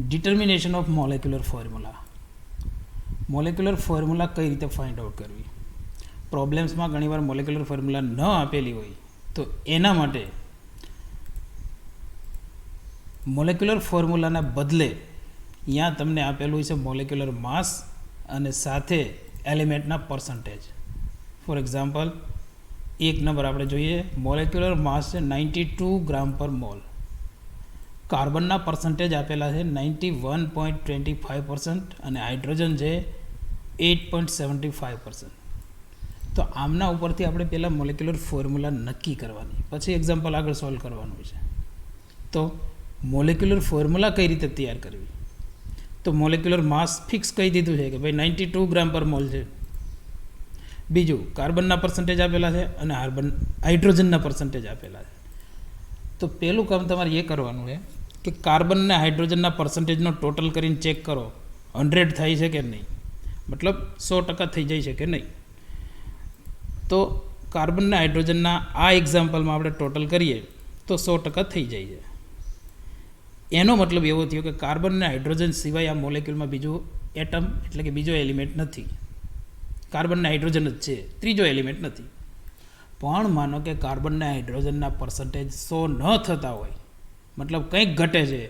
Determination of molecular formula. Molecular formula કઈ રીતે find out કરવી? પ્રોબ્લેમ્સમાં ઘણીવાર મોલેક્યુલર ફોર્મ્યુલા ન આપેલી હોય તો એના માટે મોલેક્યુલર ફોર્મ્યુલાના બદલે અહીંયા તમને આપેલું હોય છે મોલેક્યુલર માસ અને સાથે એલિમેન્ટના પર્સન્ટેજ. ફોર એક્ઝામ્પલ, એક નંબર આપણે જોઈએ, મોલેક્યુલર માસ છે 92 ગ્રામ પર મોલ. કાર્બનના પર્સન્ટેજ આપેલા છે 91.25% અને હાઇડ્રોજન છે 8.75%. તો આમના ઉપરથી આપણે પહેલાં મોલેક્યુલર ફોર્મ્યુલા નક્કી કરવાની, પછી એક્ઝામ્પલ આગળ સોલ્વ કરવાનું છે. તો મોલેક્યુલર ફોર્મ્યુલા કઈ રીતે તૈયાર કરવી? તો મોલેક્યુલર માસ ફિક્સ કહી દીધું છે કે ભાઈ 92 ગ્રામ પર મોલ છે. બીજું, કાર્બનના પર્સન્ટેજ આપેલા છે અને હાઇડ્રોજનના પર્સન્ટેજ આપેલા છે. તો પહેલું કામ તમારે એ કરવાનું છે કે કાર્બન અને હાઇડ્રોજનના પર્સન્ટેજનો ટોટલ કરીને ચેક કરો 100 થાય છે કે નહીં, મતલબ 100% થઈ જાય છે કે નહીં. તો કાર્બન અને હાઇડ્રોજનના આ એક્ઝામ્પલમાં આપણે ટોટલ કરીએ તો 100% થઈ જાય છે. એનો મતલબ એવો થયો કે કાર્બન અને હાઇડ્રોજન સિવાય આ મોલેક્યુલમાં બીજું એટમ એટલે કે બીજો એલિમેન્ટ નથી. કાર્બન અને હાઇડ્રોજન જ છે, ત્રીજો એલિમેન્ટ નથી. પણ માનો કે કાર્બન અને હાઇડ્રોજનના પર્સન્ટેજ 100 ન થતા હોય, મતલબ કંઈક ઘટે છે,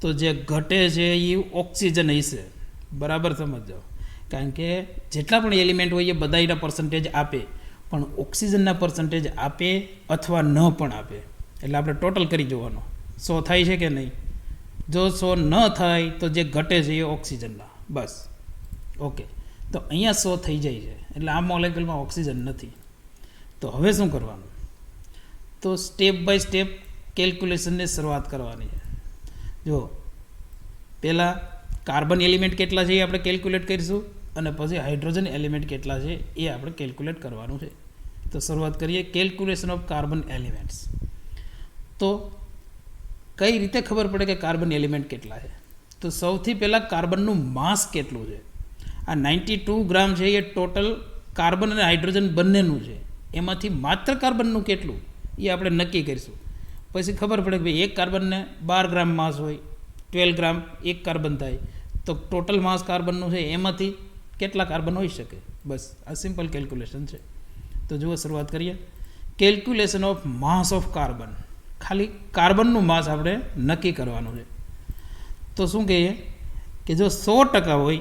તો જે ઘટે છે એ ઓક્સિજન હશે. બરાબર સમજો, કારણ કે જેટલા પણ એલિમેન્ટ હોય એ બધા એના પર્સન્ટેજ આપે, પણ ઓક્સિજનના પર્સન્ટેજ આપે અથવા ન પણ આપે. એટલે આપણે ટોટલ કરી જોવાનો 100 થાય છે કે નહીં. જો 100 ન થાય તો જે ઘટે છે એ ઓક્સિજનના, બસ. ઓકે, તો અહીંયા 100 થઈ જાય છે એટલે આ મોલેક્યુલમાં ઓક્સિજન નથી. તો હવે શું કરવાનું? તો સ્ટેપ બાય સ્ટેપ કેલ્ક્યુલેશનની શરૂઆત કરવાની છે. જો પહેલાં કાર્બન એલિમેન્ટ કેટલા છે એ આપણે કેલ્ક્યુલેટ કરીશું અને પછી હાઇડ્રોજન એલિમેન્ટ કેટલા છે એ આપણે કેલ્ક્યુલેટ કરવાનું છે. તો શરૂઆત કરીએ કેલ્ક્યુલેશન ઓફ કાર્બન એલિમેન્ટ્સ. તો કઈ રીતે ખબર પડે કે કાર્બન એલિમેન્ટ કેટલા છે? તો સૌથી પહેલાં કાર્બનનું માસ કેટલું છે. આ 92 ગ્રામ છે એ ટોટલ કાર્બન અને હાઇડ્રોજન બંનેનું છે. એમાંથી માત્ર કાર્બનનું કેટલું એ આપણે નક્કી કરીશું. પછી ખબર પડે કે ભાઈ એક કાર્બનને 12 ગ્રામ માસ હોય, 12 ગ્રામ એક કાર્બન થાય, તો ટોટલ માસ કાર્બનનું છે એમાંથી કેટલા કાર્બન હોઈ શકે. બસ આ સિમ્પલ કેલ્ક્યુલેશન છે. તો જુઓ, શરૂઆત કરીએ. Calculation of mass of carbon. ખાલી કાર્બનનું માસ આપણે નક્કી કરવાનું છે. તો શું કહીએ કે જો 100% હોય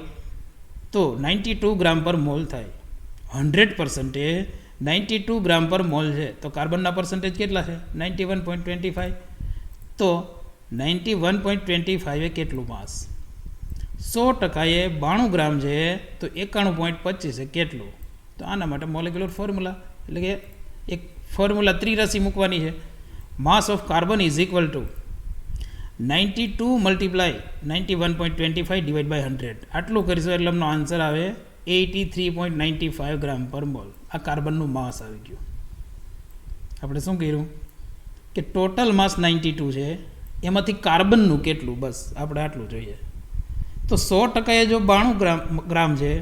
તો 92 ગ્રામ પર મોલ થાય. 100% 92 ગ્રામ પર મોલ છે તો કાર્બનના પર્સન્ટેજ કેટલા છે? 91.25. તો 91.25 એ કેટલું માસ? 100% એ 92 ગ્રામ છે તો 91.25 એ કેટલું? તો આના માટે મોલેક્યુલર ફોર્મ્યુલા એટલે કે એક ફોર્મ્યુલા ત્રિરાશિ મૂકવાની છે. Mass of carbon is equal to 92 multiply 91.25 divide by 100. આટલું કરીશું એટલે અમનો આન્સર આવે 83.95 ગ્રામ પર મોલ. આ કાર્બનનું માસ આવી ગયું. આપણે શું કર્યું કે ટોટલ માસ 92 છે, એમાંથી કાર્બનનું કેટલું, બસ આપણે આટલું જોઈએ. તો 100% એ જો 92 ગ્રામ છે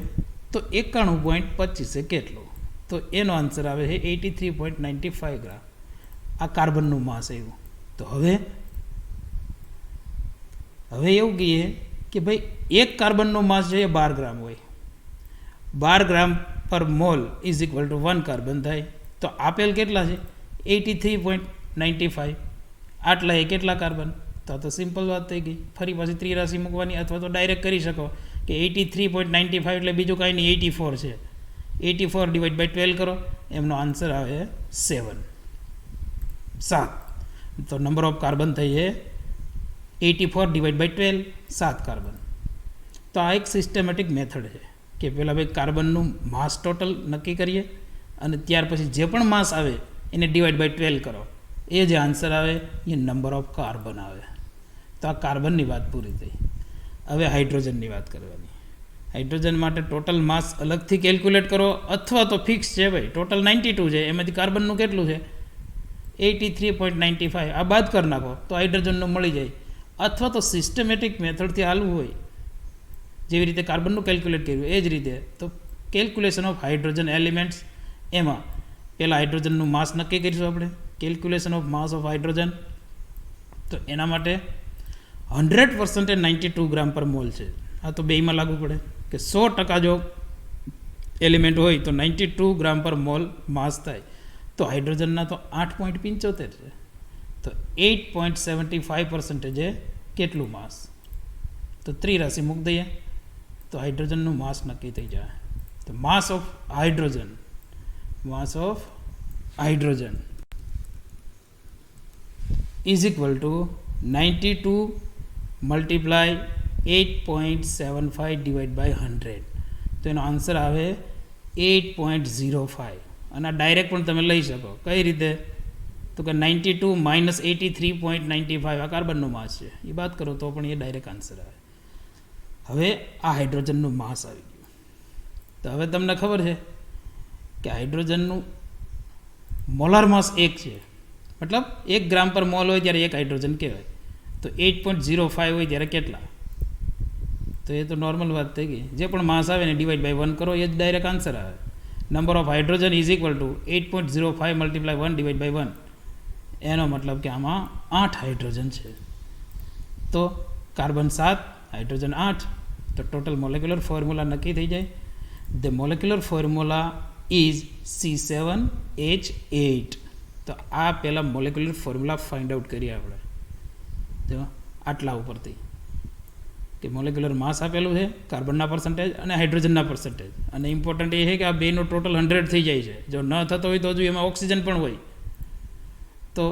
તો 91.25 એ કેટલું? તો એનો આન્સર આવે છે 83.95 ગ્રામ. આ કાર્બનનું માસ આવ્યું. તો હવે એવું કહીએ કે ભાઈ એક કાર્બનનો માસ છે એ 12 ગ્રામ હોય. 12 ગ્રામ પર mall is equal to 1 carbon થાય. તો આપેલ કેટલા છે? 83.95. આટલા એ કેટલા કાર્બન? તો સિમ્પલ વાત થઈ ગઈ. ફરી પાછી ત્રિરાશિ મૂકવાની અથવા તો ડાયરેક્ટ કરી શકો કે 83.95 એટલે બીજું કાંઈ નહીં 84 છે. 84 ડિવાઇડ બાય 12 કરો, એમનો આન્સર આવે 7. તો નંબર ઓફ કાર્બન થઈ છે 84 ડિવાઇડ બાય 12, 7 કાર્બન. તો આ એક સિસ્ટમેટિક મેથડ છે કે પહેલાં ભાઈ કાર્બનનું માસ ટોટલ નક્કી કરીએ અને ત્યાર પછી જે પણ માસ આવે એને ડિવાઇડ બાય 12 કરો. એ જે આન્સર આવે એ નંબર ઓફ કાર્બન આવે. તો આ કાર્બનની વાત પૂરી થઈ. હવે હાઇડ્રોજનની વાત કરવાની. હાઇડ્રોજન માટે ટોટલ માસ અલગથી કેલ્ક્યુલેટ કરો અથવા તો ફિક્સ છે ભાઈ ટોટલ 92 છે, એમાંથી કાર્બનનું કેટલું છે? 83.95. આ બાદ કરી નાખો તો હાઇડ્રોજનનું મળી જાય. અથવા તો સિસ્ટમેટિક મેથડથી હાલવું હોય, જેવી રીતે કાર્બનનું કેલ્ક્યુલેટ કર્યું એ જ રીતે, તો કેલ્ક્યુલેશન ઓફ હાઇડ્રોજન એલિમેન્ટ્સ, એમાં પહેલાં હાઇડ્રોજનનું માસ નક્કી કરીશું આપણે. Calculation of mass of hydrogen. તો એના માટે 100% 92 ગ્રામ પર મોલ છે. આ તો બેમાં લાગુ પડે કે 100% જો એલિમેન્ટ હોય તો 92 ગ્રામ પર મોલ માસ થાય. તો હાઇડ્રોજનના તો 8.75 છે. તો 8.75% એ કેટલું માસ? તો ત્રિરાશિ મૂકી દઈએ તો હાઇડ્રોજનનું માસ નક્કી થઈ જાય. તો માસ of hydrogen is equal to 92 multiply 8.75 divided by 100. તો એનો આન્સર આવે 8.05. અને આ ડાયરેક્ટ પણ તમે લઈ શકો. કઈ રીતે? તો કે 92 માઇનસ 83.95 આ કાર્બનનું માસ છે, એ બાદ કરો તો પણ એ ડાયરેક્ટ આન્સર આવે. હવે આ હાઇડ્રોજનનું માસ આવી ગયું. તો હવે તમને ખબર છે કે હાઇડ્રોજનનું મોલાર માસ 1 છે, મતલબ 1 ગ્રામ પર મોલ હોય ત્યારે એક હાઇડ્રોજન કહેવાય. તો 8.05 હોય ત્યારે કેટલા? તો એ તો નોર્મલ વાત થઈ ગઈ. જે પણ માસ આવે ને ડિવાઈડ બાય 1 કરો, એ જ ડાયરેક્ટ આન્સર આવે. Number of hydrogen is equal to 8.05 multiply 1 divide by 1. એનો મતલબ કે આમાં 8 હાઇડ્રોજન છે. તો કાર્બન 7, હાઇડ્રોજન 8. તો ટોટલ મોલેક્યુલર ફોર્મ્યુલા નક્કી થઈ જાય. The molecular formula is C7H8. તો આ પહેલાં મોલેક્યુલર ફોર્મ્યુલા ફાઇન્ડ આઉટ કરીએ આપણે. તો આટલા ઉપરથી કે મોલેક્યુલર માસ આપેલું છે, કાર્બનના પર્સન્ટેજ અને હાઇડ્રોજનના પર્સન્ટેજ. અને ઇમ્પોર્ટન્ટ એ છે કે આ બેનો ટોટલ 100 થઈ જાય છે. જો ન થતો હોય તો હજુ એમાં ઓક્સિજન પણ હોય. તો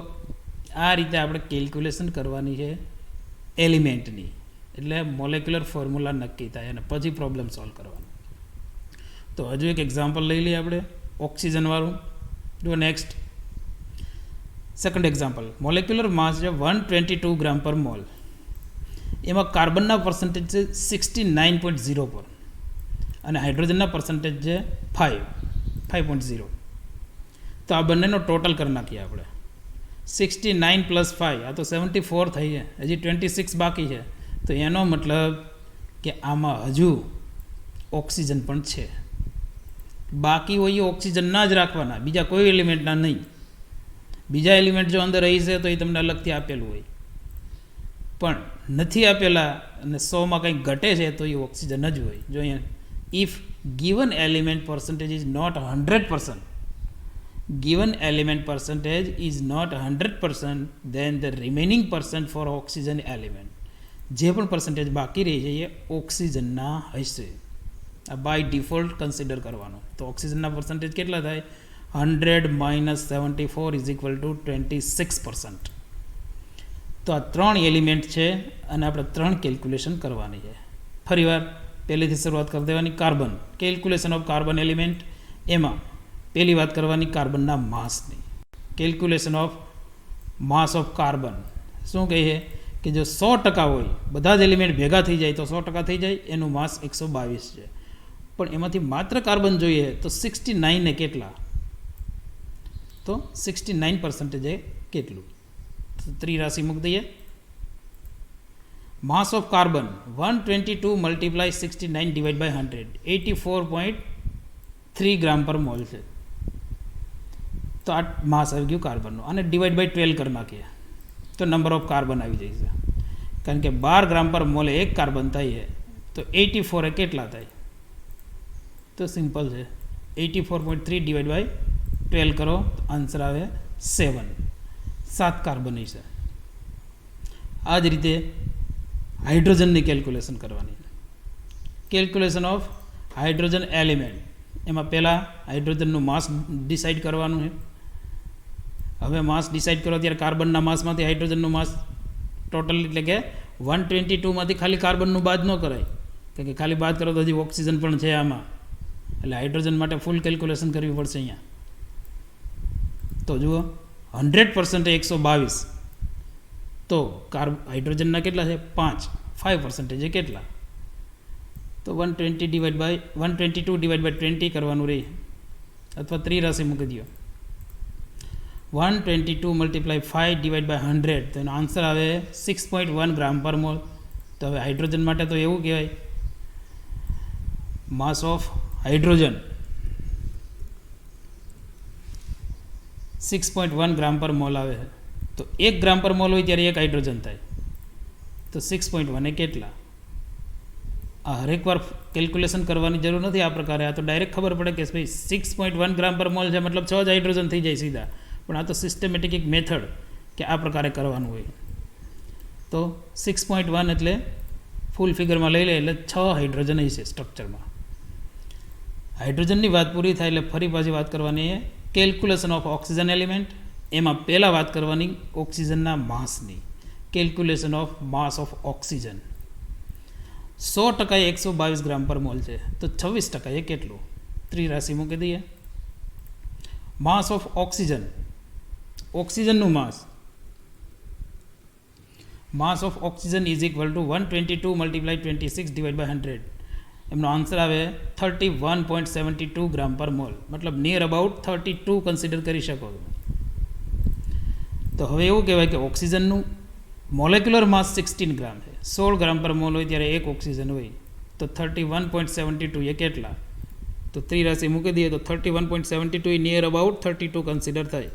આ રીતે આપણે કેલ્ક્યુલેશન કરવાની છે એલિમેન્ટની. એટલે મોલેક્યુલર ફોર્મ્યુલા નક્કી થાય અને પછી પ્રોબ્લેમ સોલ્વ કરવાનો. તો હજુ એક એક્ઝામ્પલ લઈ લઈએ આપણે ઓક્સિજનવાળું. જો નેક્સ્ટ સેકન્ડ એક્ઝામ્પલ. મોલેક્યુલર માસ છે 122 ગ્રામ પર મોલ. એમાં કાર્બનના પર્સન્ટેજ છે 69.0 પર અને હાઇડ્રોજનના પર્સન્ટેજ છે 5.0. તો આ બંનેનો ટોટલ કરી નાખીએ આપણે. 69 પ્લસ 5 આ તો 74 થઈ છે, હજી 26 બાકી છે. તો એનો મતલબ કે આમાં હજુ ઓક્સિજન પણ છે. બાકી હોય એ ઓક્સિજનના જ રાખવાના, બીજા કોઈ એલિમેન્ટના નહીં. બીજા એલિમેન્ટ જો અંદર રહી છે તો એ તમને અલગથી આપેલું હોય, પણ નથી આપેલા અને 100માં કંઈક ઘટે છે તો એ ઓક્સિજન જ હોય. જો અહીંયા if given element percentage is not 100%, given element percentage is not 100%, then the remaining percent for oxygen element, જે પણ પર્સન્ટેજ બાકી રહી છે એ ઓક્સિજનના હશે. આ બાય ડિફોલ્ટ કન્સિડર કરવાનો. તો ઓક્સિજનના પર્સન્ટેજ કેટલા થાય? 100 minus 74 is equal to 26%. તો આ 3 એલિમેન્ટ છે અને આપણે 3 કેલ્ક્યુલેશન કરવાની છે. ફરીવાર પહેલેથી શરૂઆત કરી દેવાની. Carbon, calculation of carbon element. એમાં પહેલી વાત કરવાની કાર્બનના માસની. Calculation of mass of carbon શું કહીએ કે જો 100% હોય, બધા જ એલિમેન્ટ ભેગા થઈ જાય તો 100% થઈ જાય, એનું માસ 122 છે. પણ એમાંથી માત્ર કાર્બન જોઈએ તો 69 ને કેટલા? તો 69% એ કેટલું? તો ત્રિરાશિ મૂકી દઈએ. Mass of carbon 122 multiply 69 divide by 100, 84.3 gram પર મોલ છે. તો આ માસ આવી ગયું કાર્બનનું. અને ડિવાઈડ બાય 12 કરી નાખીએ તો નંબર ઓફ કાર્બન આવી જાય છે. કારણ કે 12 ગ્રામ પર મોલે એક કાર્બન થાય તો 84 એ કેટલા થાય? તો સિમ્પલ છે, 84.3 ડિવાઈડ બાય 12 કરો તો આન્સર આવે 7 કાર્બન છે. આ જ રીતે હાઇડ્રોજનની કેલ્ક્યુલેશન કરવાની. Calculation of hydrogen element. એમાં પહેલાં હાઇડ્રોજનનું માસ ડિસાઇડ કરવાનું છે. હવે માસ ડિસાઇડ કરો ત્યારે કાર્બનના માસમાંથી હાઇડ્રોજનનું માસ ટોટલ, એટલે કે 122માંથી ખાલી કાર્બનનું બાદ ન કરાય, કારણ કે ખાલી બાદ કરો તો હજી ઓક્સિજન પણ છે આમાં. એટલે હાઇડ્રોજન માટે ફૂલ કેલ્ક્યુલેશન કરવી પડશે અહીંયા. તો જુઓ 100% 122. તો હાઇડ્રોજનના કેટલા છે? 5% એ કેટલા? તો 122 ડિવાઈડ બાય 20 કરવાનું રહે, અથવા ત્રિરાશિ મૂકી દો. 122 મલ્ટીપ્લાય 5 ડિવાઈડ બાય 100, તો એનો આન્સર આવે 6.1 ગ્રામ પર મોલ. તો હવે હાઇડ્રોજન માટે તો એવું કહેવાય માસ ઓફ હાઇડ્રોજન 6.1 ગ્રામ પર મોલ આવે. તો 1 ગ્રામ પર મોલ હોય ત્યારે એક હાઇડ્રોજન થાય. તો 6.1 એ કેટલા? આ હરેક વાર કેલ્ક્યુલેશન કરવાની જરૂર નથી આ પ્રકારે. આ તો ડાયરેક્ટ ખબર પડે કે ભાઈ 6.1 ગ્રામ પર મોલ છે મતલબ 6 જ હાઇડ્રોજન થઈ જાય સીધા. પણ આ તો સિસ્ટમેટિક એક મેથડ કે આ પ્રકારે કરવાનું હોય. તો 6.1 એટલે ફૂલ ફિગરમાં લઈ લે એટલે 6 હાઇડ્રોજન હશે સ્ટ્રક્ચરમાં. હાઇડ્રોજનની વાત પૂરી થાય એટલે ફરી પાછી વાત કરવાની છે કેલ્ક્યુલેશન ઓફ ઓક્સિજન એલિમેન્ટ. એમાં પહેલાં વાત કરવાની ઓક્સિજનના માસની. Calculation of mass of oxygen. 100% 122 ગ્રામ પર મોલ છે તો 26% એ કેટલું? ત્રિરાશિ મૂકી દઈએ. માસ ઓફ ઓક્સિજન, ઓક્સિજનનું mass of oxygen is equal to 122 multiply 26 divide by 100. એમનો આન્સર આવે 31.72 ગ્રામ પર મોલ, મતલબ નિયર અબાઉટ 32 કન્સિડર કરી શકો છો. તો હવે એવું કહેવાય કે ઓક્સિજનનું મોલેક્યુલર માસ 16 ગ્રામ છે. 16 ગ્રામ પર મોલ હોય ત્યારે એક ઓક્સિજન હોય તો 31.72 એ કેટલા? તો ત્રિરાશિ મૂકી દઈએ તો 31.72 એ નિયર અબાઉટ 32 કન્સિડર થાય.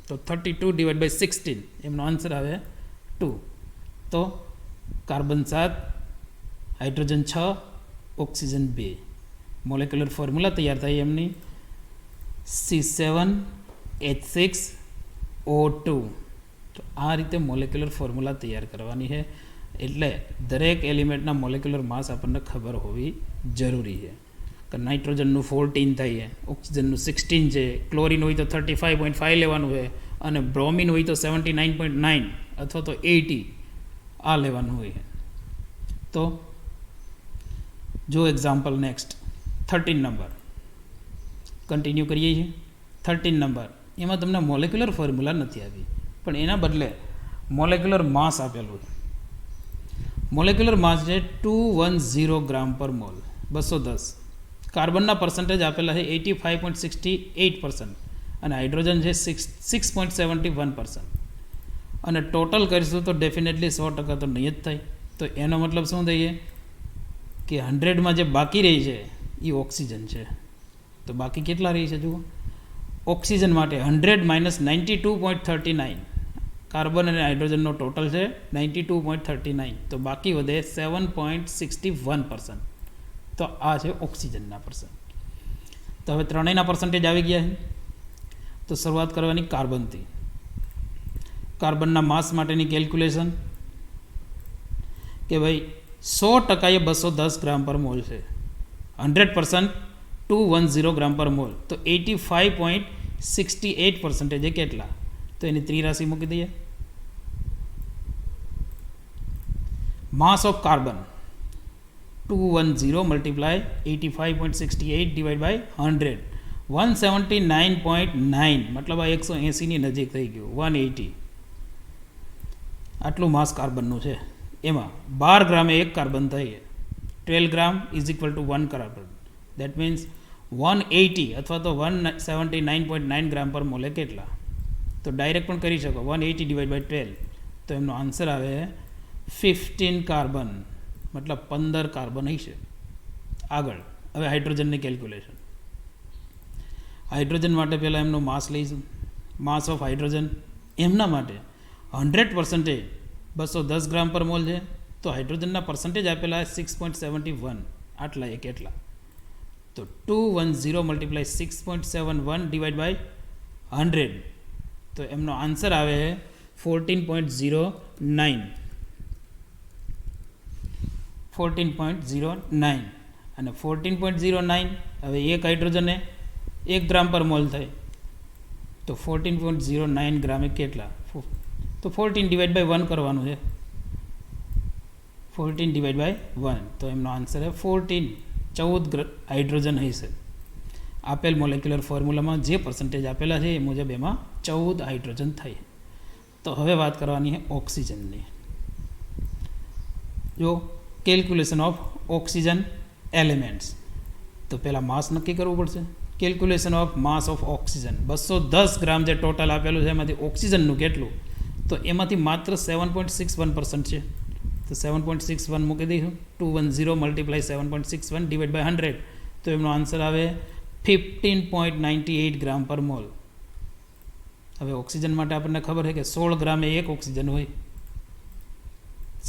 તો 32 ડિવાઇડ બાય 16 એમનો આન્સર આવે 2. તો carbon 7, hydrogen 6, oxygen 2. Molecular formula તૈયાર થાય એમની C7H6O2. તો આ રીતે મોલેક્યુલર ફોર્મ્યુલા તૈયાર કરવાની છે. એટલે દરેક એલિમેન્ટના મોલેક્યુલર માસ આપણને ખબર હોવી જરૂરી છે. કે નાઇટ્રોજનનું 14 થાય છે, ઓક્સિજનનું 16 છે, ક્લોરિન હોય તો 35.5 લેવાનું છે, અને બ્રોમિન હોય તો 79.9 અથવા તો 80 આ લેવાનું હોય. તો જો એક્ઝામ્પલ નેક્સ્ટ 13 નંબર કન્ટિન્યુ કરીએ છીએ. 13 નંબર એમાં તમને મોલેક્યુલર ફોર્મ્યુલા નથી આવી પણ એના બદલે મોલેક્યુલર માસ આપેલું છે. મોલેક્યુલર માસ છે 210 ગ્રામ પર મોલ, 210. કાર્બનના પર્સન્ટેજ આપેલા છે 85.68% અને હાઇડ્રોજન છે 6.71%. અને ટોટલ કરીશું તો ડેફિનેટલી 100% તો નહીં જ થાય. તો એનો મતલબ શું થઈએ કે 100માં જે બાકી રહી છે એ ઓક્સિજન છે. તો બાકી કેટલા રહી છે જુઓ. ઓક્સિજન માટે 100 માઇનસ 92.39. કાર્બન અને હાઇડ્રોજનનો ટોટલ છે 92.39. તો બાકી વધે 7.61%. તો આ છે ઓક્સિજનના પર્સન્ટ. તો હવે ત્રણેયના પર્સન્ટેજ આવી ગયા છે. તો શરૂઆત કરવાની કાર્બનથી. કાર્બનના માસ માટેની કેલ્ક્યુલેશન કે ભાઈ 100% એ 210 ગ્રામ પર મોલ છે. 100% 210 ગ્રામ પર મોલ તો 85.68% એ કેટલા? તો એની ત્રિરાશિ મૂકી દઈએ. Mass of carbon 210 multiply 85.68 divide by 100 179.9 મતલબ આ 180ની નજીક થઈ ગયું. 180 આટલું માસ કાર્બનનું છે. એમાં 12 ગ્રામે એક કાર્બન થાય. 12 gram is equal to 1 carbon. That means 180 અથવા તો 179.9 ગ્રામ પર મોલે કેટલા? તો ડાયરેક્ટ પણ કરી શકો 180 ડિવાઇડ બાય 12. તો એમનો આન્સર આવે 15 કાર્બન, મતલબ 15 કાર્બન હશે. આગળ હવે હાઇડ્રોજનની કેલ્ક્યુલેશન. હાઇડ્રોજન માટે પહેલાં એમનો માસ લઈશું. માસ ઓફ હાઇડ્રોજન એમના માટે 100% 210 ગ્રામ પર મોલ છે. તો હાઇડ્રોજનના પર્સન્ટેજ આપેલા 6.71. આટલા એ કેટલા? તો 210 મલ્ટીપ્લાય 6.71 ડિવાઇડ બાય 100. તો એમનો આન્સર આવે 14.09. 14.09 અને 14.09 હવે એક હાઇડ્રોજને 1 ગ્રામ પર મોલ થાય. તો 14.09 ગ્રામે કેટલા? તો 14 ડિવાઇડ બાય 1 કરવાનું છે. 14 ડિવાઇડ બાય 1. તો એમનો આન્સર છે 14 હાઇડ્રોજન હશે. આપેલ મોલેક્યુલર ફોર્મ્યુલામાં જે પર્સન્ટેજ આપેલા છે એ મુજબ એમાં 14 હાઇડ્રોજન થાય. તો હવે વાત કરવાની છે ઓક્સિજનની. જો કેલ્ક્યુલેશન ઓફ ઓક્સિજન એલિમેન્ટ્સ. તો પહેલાં માસ નક્કી કરવું પડશે. Calculation of mass of oxygen 210 ગ્રામ જે ટોટલ આપેલું છે એમાંથી ઓક્સિજનનું કેટલું? તો એમાંથી માત્ર 7.61% છે. તો 7.61 મૂકી દઈશું. 210 મલ્ટીપ્લાય 7.61 ડિવાઇડ બાય 100. તો એમનો આન્સર આવે 15.98 ગ્રામ પર મોલ. હવે ઓક્સિજન માટે આપણને ખબર છે કે 16 ગ્રામે એક ઓક્સિજન હોય.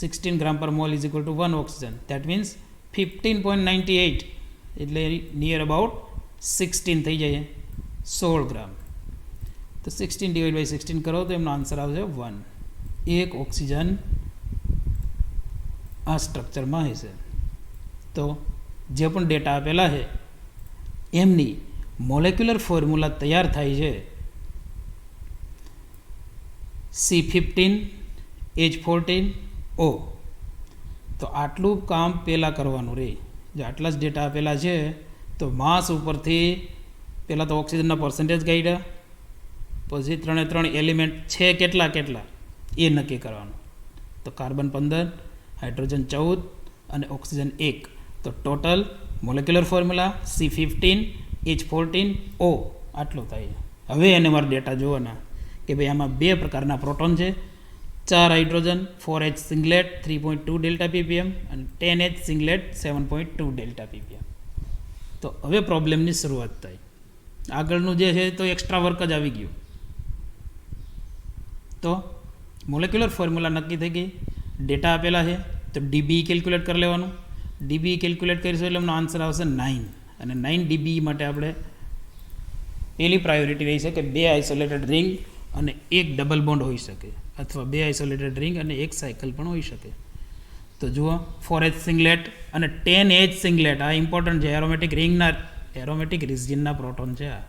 16 ગ્રામ પર mall is equal to 1 oxygen. That means 15.98 એટલે નિયર અબાઉટ 16 થઈ જાય 16 ગ્રામ. તો 16 ડિવાઇડ બાય 16 કરો તો એમનો આન્સર આવશે 1. એક ઓક્સિજન આ સ્ટ્રક્ચરમાં હશે. તો જે પણ ડેટા આપેલા છે એમની મોલેક્યુલર ફોર્મ્યુલા તૈયાર થાય છે C15H14O. તો આટલું કામ પહેલાં કરવાનું રહે. જો આટલા જ ડેટા આપેલા છે તો માસ ઉપરથી પહેલાં તો ઓક્સિજનના પર્સન્ટેજ કાઢ્યા, પછી 3 એલિમેન્ટ છે કેટલા એ નક્કી કરવાનું. તો કાર્બન 15, હાઇડ્રોજન 14 અને ઓક્સિજન 1. તો ટોટલ મોલેક્યુલર ફોર્મ્યુલા C15H14O આટલો થાય. હવે એને મારા ડેટા જોવાના કે ભાઈ આમાં 2 પ્રકારના પ્રોટોન છે, 4 હાઇડ્રોજન, 4H સિંગલેટ 3.2 ડેલ્ટા ppm અને 10H સિંગલેટ 7.2 ડેલ્ટા ppm. તો હવે પ્રોબ્લેમની શરૂઆત થાય. આગળનું જે છે તો એક્સ્ટ્રા વર્ક જ આવી ગયું. તો મોલેક્યુલર ફોર્મ્યુલા નક્કી થઈ ગઈ, ડેટા આપેલા છે તો ડીબી કેલ્ક્યુલેટ કરી લેવાનું. ડીબી કેલ્ક્યુલેટ કરીશું એટલે એમનો આન્સર આવશે 9. અને 9 ડીબી માટે આપણે પહેલી પ્રાયોરિટી રહી છે કે 2 આઇસોલેટેડ રિંગ અને 1 ડબલ બોન્ડ હોઈ શકે, અથવા 2 આઇસોલેટેડ રિંગ અને 1 સાયકલ પણ હોઈ શકે. તો જુઓ 4H સિંગલેટ અને 10H સિંગલેટ આ ઇમ્પોર્ટન્ટ છે. એરોમેટિક રિજિયનના પ્રોટોન છે આ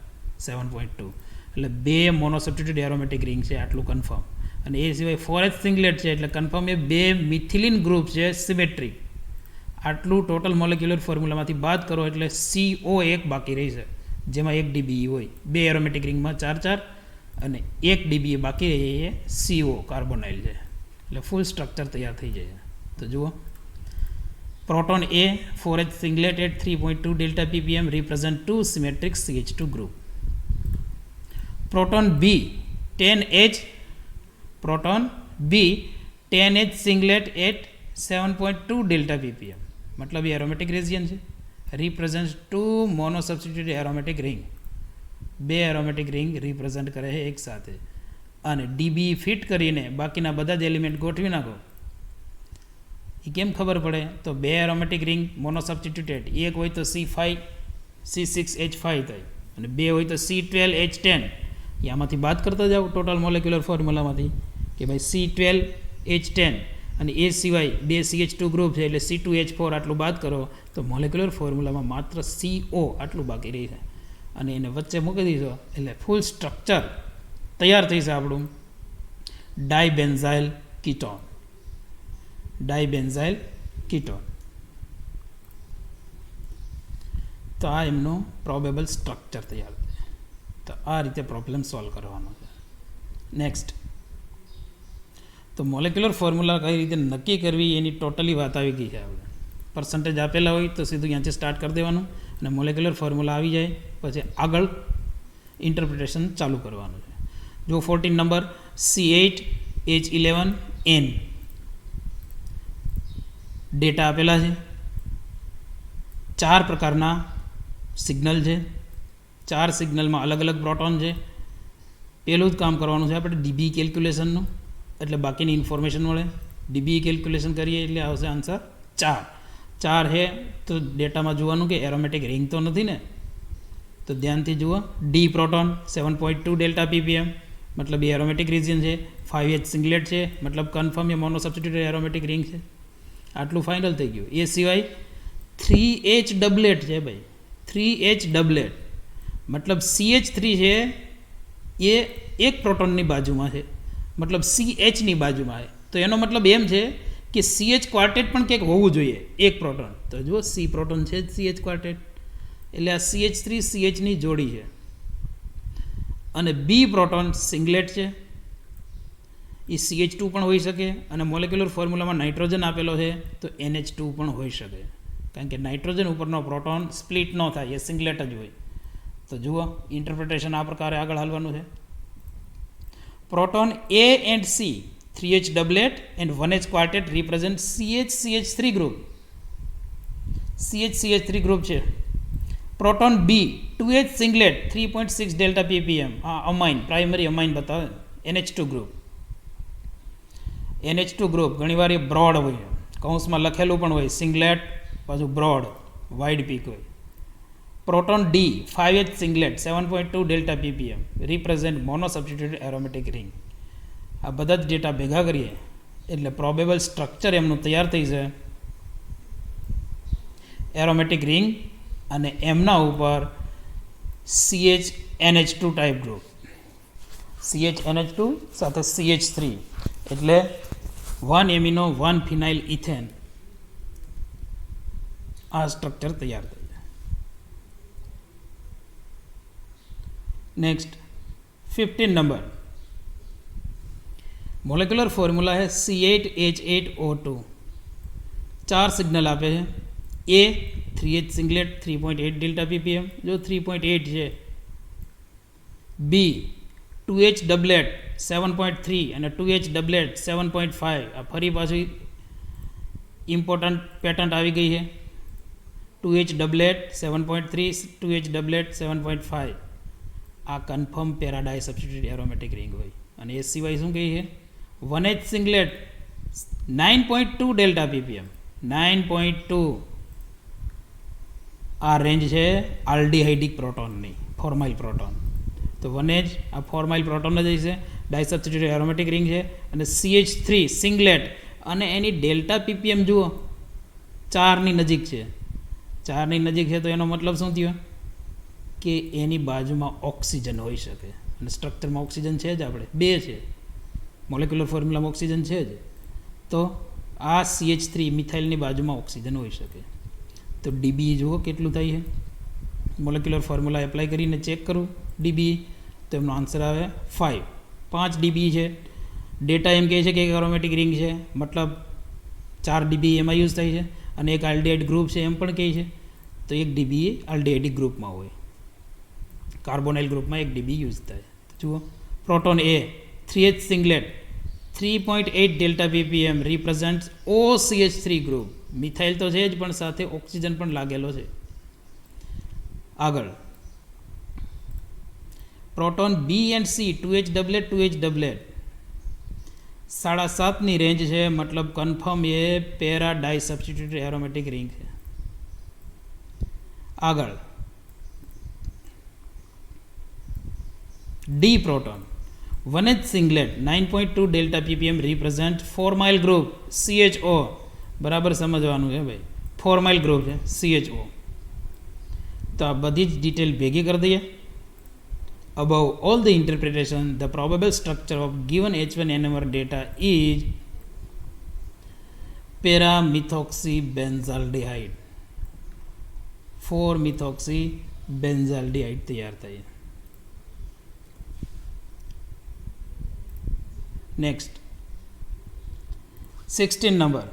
7.2. એટલે 2 મોનોસબસ્ટિટ્યુટેડ એરોમેટિક રિંગ છે આટલું કન્ફર્મ. અને એ સિવાય 4H સિંગલેટ છે એટલે કન્ફર્મ એ 2 મિથિલિન ગ્રુપ છે સિમેટ્રિક. આટલું ટોટલ મોલેક્યુલર ફોર્મ્યુલામાંથી બાદ કરો એટલે CO એક બાકી રહી છે, જેમાં 1 ડીબી હોય. 2 એરોમેટિક રિંગમાં 4 અને 1 ડીબી બાકી રહી એ CO કાર્બોનાઇલ છે. એટલે ફૂલ સ્ટ્રક્ચર તૈયાર થઈ જાય. તો જુઓ proton A 4H singlet at 3.2 delta ppm represent 2 symmetric CH2 group. Proton B 10H singlet at 7.2 delta ppm मतलब ये एरोमेटिक रीजन है, represents 2 monosubstituted aromatic ring. 2 aromatic ring represent करे है एक साथ અને ડીબી ફિટ કરીને બાકીના બધા જ એલિમેન્ટ ગોઠવી નાખો. એ કેમ ખબર પડે? તો 2 એરોમેટિક રિંગ મોનોસબ્સ્ટિટ્યુટેડ, એક હોય તો C6H5 થાય અને 2 હોય તો C12H10. આમાંથી બાદ કરતા જાઓ ટોટલ મોલેક્યુલર ફોર્મ્યુલામાંથી કે ભાઈ C12H10 અને એ સિવાય 2 CH2 ગ્રુપ છે એટલે C2H4 આટલું બાદ કરો તો મોલેક્યુલર ફોર્મ્યુલામાં માત્ર CO આટલું બાકી રહી છે. અને એને વચ્ચે મૂકી દીધો એટલે ફૂલ સ્ટ્રક્ચર તૈયાર થઈ છે આપણું ડાયબેન્ઝાઇલ કીટોન. તો આ એમનું પ્રોબેબલ સ્ટ્રક્ચર તૈયાર થાય. તો આ રીતે પ્રોબ્લેમ સોલ્વ કરવાનો છે. નેક્સ્ટ, તો મોલેક્યુલર ફોર્મ્યુલા કઈ રીતે નક્કી કરવી એની ટોટલી વાત આવી ગઈ છે. આપણે પર્સન્ટેજ આપેલા હોય તો સીધું ત્યાંથી સ્ટાર્ટ કરી દેવાનું અને મોલેક્યુલર ફોર્મ્યુલા આવી જાય પછી આગળ ઇન્ટરપ્રિટેશન ચાલુ કરવાનું છે. જો 14 નંબર C8H11N ડેટા આપેલા છે, 4 પ્રકારના સિગ્નલ છે, 4 સિગ્નલમાં અલગ અલગ પ્રોટોન છે. પહેલું જ કામ કરવાનું છે આપણે ડીબી કેલ્ક્યુલેશનનું, એટલે બાકીની ઇન્ફોર્મેશન મળે. ડીબી કેલ્ક્યુલેશન કરીએ એટલે આવશે આન્સર 4 છે. તો ડેટામાં જોવાનું કે એરોમેટિક રિંગ તો નથી ને, તો ધ્યાનથી જુઓ. ડી પ્રોટોન 7.2 ડેલ્ટા ppm મતલબ એ એરોમેટિક રિજિયન છે. 5H સિંગલેટ છે મતલબ કન્ફર્મ એ મોનોસબ્સ્ટિટ્યુટેડ એરોમેટિક રિંગ છે. આટલું ફાઇનલ થઈ ગયું. એ સિવાય 3H ડબલેટ છે ભાઈ, 3H ડબલેટ મતલબ CH3 છે એ એક પ્રોટોનની બાજુમાં છે, મતલબ CHની બાજુમાં છે. તો એનો મતલબ એમ છે કે CH ક્વાર્ટેટ પણ ક્યાંક હોવું જોઈએ એક પ્રોટોન. તો જુઓ C પ્રોટોન છે CH ક્વાર્ટેટ એટલે આ CH3 CHની જોડી છે. અને B પ્રોટોન સિંગલેટ છે, એ CH2 પણ હોઈ શકે અને મોલેક્યુલર ફોર્મ્યુલામાં નાઇટ્રોજન આપેલો છે તો NH2 પણ હોઈ શકે, કારણ કે નાઇટ્રોજન ઉપરનો પ્રોટોન સ્પ્લિટ ન થાય, એ સિંગલેટ જ હોય. તો જુઓ ઇન્ટરપ્રિટેશન આ પ્રકારે આગળ હાલવાનું છે. Proton A and C 3H doublet and 1H quartet represent CH3 group. CH3 group છે. Proton B 2H singlet 3.6 delta ppm આ અમાઇન પ્રાઇમરી અમાઇન બતાવે NH2 ગ્રુપ. NH2 ગ્રુપ ઘણીવાર એ બ્રોડ હોય, કૌંસમાં લખેલું પણ હોય, સિંગલેટ પાછું બ્રોડ વાઇડ પીક હોય. Proton D 5H સિંગલેટ 7.2 delta ppm represent mono substituted aromatic ring. આ બધા જ ડેટા ભેગા કરીએ એટલે પ્રોબેબલ સ્ટ્રક્ચર એમનું તૈયાર થઈ જાય, એરોમેટિક રિંગ, અને એમના ઉપર CHNH2 ટાઈપ ગ્રુપ, CHNH2 સાથે CH3 એટલે 1 એમિનો 1 ફિનાઇલ ઇથેન. આ સ્ટ્રક્ચર તૈયાર થઈ જાય. नेक्स्ट 15 नंबर मोलिकुलर फॉर्मूला है C8H8O2. 4 सिग्नल आपे हैं. ए 3H सिंगलेट 3.8 डेल्टा ppm जो 3.8 है. बी 2H डबलेट 7.3 અને 2H डबलेट 7.5. આ ફરી પાછી ઇમ્પોર્ટન્ટ પેટન્ટ આવી ગઈ છે. 2H ડબલેટ 7.3 2H ડબલેટ 7.5. આ કન્ફર્મ પેરાડાઈ સબસ્ટિટ્યુટેડ એરોમેટિક રિંગ હોય. અને એ સિવાય શું કહે છે? 1H singlet 9.2 delta ppm 9.2. આ રેન્જ છે આલ્ડિહાઇડિક પ્રોટોનની, ફોર્માઇલ પ્રોટોન. તો 1H આ ફોર્માઇલ પ્રોટોન જ છે, ડાયસબસ્ટિટ્યુટેડ એરોમેટિક રિંગ છે. અને CH3 સિંગલેટ અને એની ડેલ્ટા ppm જુઓ 4ની નજીક છે. 4ની નજીક છે તો એનો મતલબ શું થયો કે એની બાજુમાં ઓક્સિજન હોઈ શકે. અને સ્ટ્રક્ચરમાં ઓક્સિજન છે જ, આપણે 2 છે, મોલેક્યુલર ફોર્મ્યુલામાં ઓક્સિજન છે જ. તો આ CH3 મિથાઇલની બાજુમાં ઓક્સિજન હોઈ શકે. તો ડીબી જુઓ કેટલું થાય છે. મોલેક્યુલર ફોર્મ્યુલા એપ્લાય કરીને ચેક કરું ડીબી, તો એમનો આન્સર આવે 5. 5 ડીબી છે. ડેટા એમ કહે છે કે એક એરોમેટિક રિંગ છે, મતલબ 4 ડીબી એમાં યુઝ થાય છે. અને એક આલ્ડિહાઇડ ગ્રુપ છે એમ પણ કહે છે, તો 1 ડીબી આલ્ડિહાઇડિક ગ્રુપમાં હોય, કાર્બોનાઇલ ગ્રુપમાં 1 ડીબી યુઝ થાય. જુઓ પ્રોટોન એ 3H સિંગલેટ 3.8 delta ppm રિપ્રેઝેન્ટ્સ OCH3 group. Methyl તો છે જ પણ સાથે ઓક્સિજન પણ લાગેલો છે. આગળ proton B and C 2H doublet 2H doublet 7.5ની રેન્જ છે, મતલબ કન્ફર્મ એ para di substituted aromatic ring છે. આગળ D proton 1H singlet 9.2 delta ppm represent formyl group CHO. બરાબર સમજવાનું છે ભાઈ, ફોર્માઇલ ગ્રુપ છે CHO. તો આ બધી જ ડિટેલ ભેગી કરી દઈએ. Above all the interpretation, the probable structure of given H1 NMR data is para-methoxybenzaldehyde. 4-methoxybenzaldehyde તૈયાર થાય. Next 16 number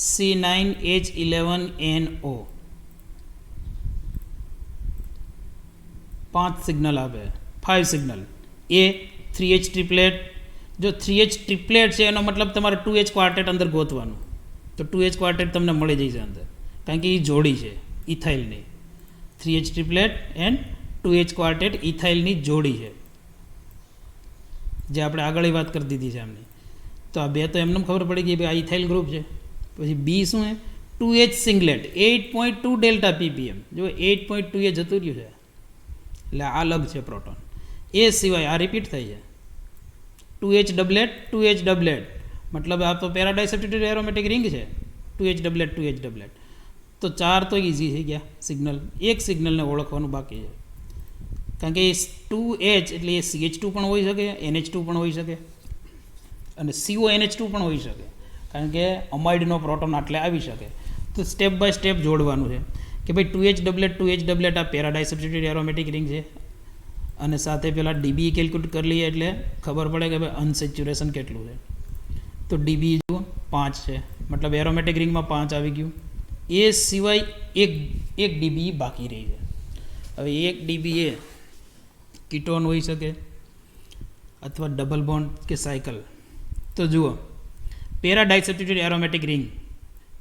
C9H11NO. 5 સિગ્નલ આપે, 5 સિગ્નલ. એ 3H ટ્રિપલેટ. જો 3H ટ્રિપલેટ છે એનો મતલબ તમારે 2H ક્વાર્ટેટ અંદર ગોતવાનું. તો 2H ક્વાર્ટેટ તમને મળી જશે અંદર, કારણ કે એ જોડી છે ઇથાઇલની. 3H ટ્રિપલેટ એન્ડ 2H ક્વાર્ટેટ ઇથાઇલની જોડી છે, જે આપણે આગળ વાત કરી દીધી છે એમની. તો આ બે તો એમને ખબર પડી ગઈ ભાઈ આ ઇથાઇલ ગ્રુપ છે. પછી બી શું છે? 2H singlet 8.2 delta ppm. જો 8.2 એ જતું રહ્યું છે એટલે આ અલગ છે પ્રોટોન. એ સિવાય આ રિપીટ થઈ છે 2H ડબલેટ 2H ડબલેટ, મતલબ આ તો પેરાડાઈ સબસ્ટિટ્યુટેડ એરોમેટિક રિંગ છે. 2H doublet 2H ડબલેટ. તો 4 તો ઇઝી થઈ ગયા સિગ્નલ. એક સિગ્નલને ઓળખવાનું બાકી છે, કારણ કે 2H એટલે એ CH2 પણ હોઈ શકે, NH2 પણ હોઈ શકે, અને CONH2 પણ હોઈ શકે, કારણ કે અમાઇડનો પ્રોટોન આટલે આવી શકે. તો સ્ટેપ બાય સ્ટેપ જોડવાનું છે કે ભાઈ 2H ડબલેટ 2H ડબલેટ આ પેરાડાઈ સબસ્ટિટ્યુટેડ એરોમેટિક રિંગ છે. અને સાથે પેલા ડીબી કેલ્ક્યુલેટ કરી લઈએ એટલે ખબર પડે કે ભાઈ અનસેચ્યુરેશન કેટલું છે. તો ડીબી જુઓ 5 છે, મતલબ એરોમેટિક રિંગમાં 5 આવી ગયું. એ સિવાય એક ડીબી બાકી રહી છે. હવે 1 ડીબી એ કીટોન હોઈ શકે અથવા ડબલ બોન્ડ કે સાયકલ. તો જુઓ પેરાડાઈ સબસ્ટિટ્યુટેડ એરોમેટિક રિંગ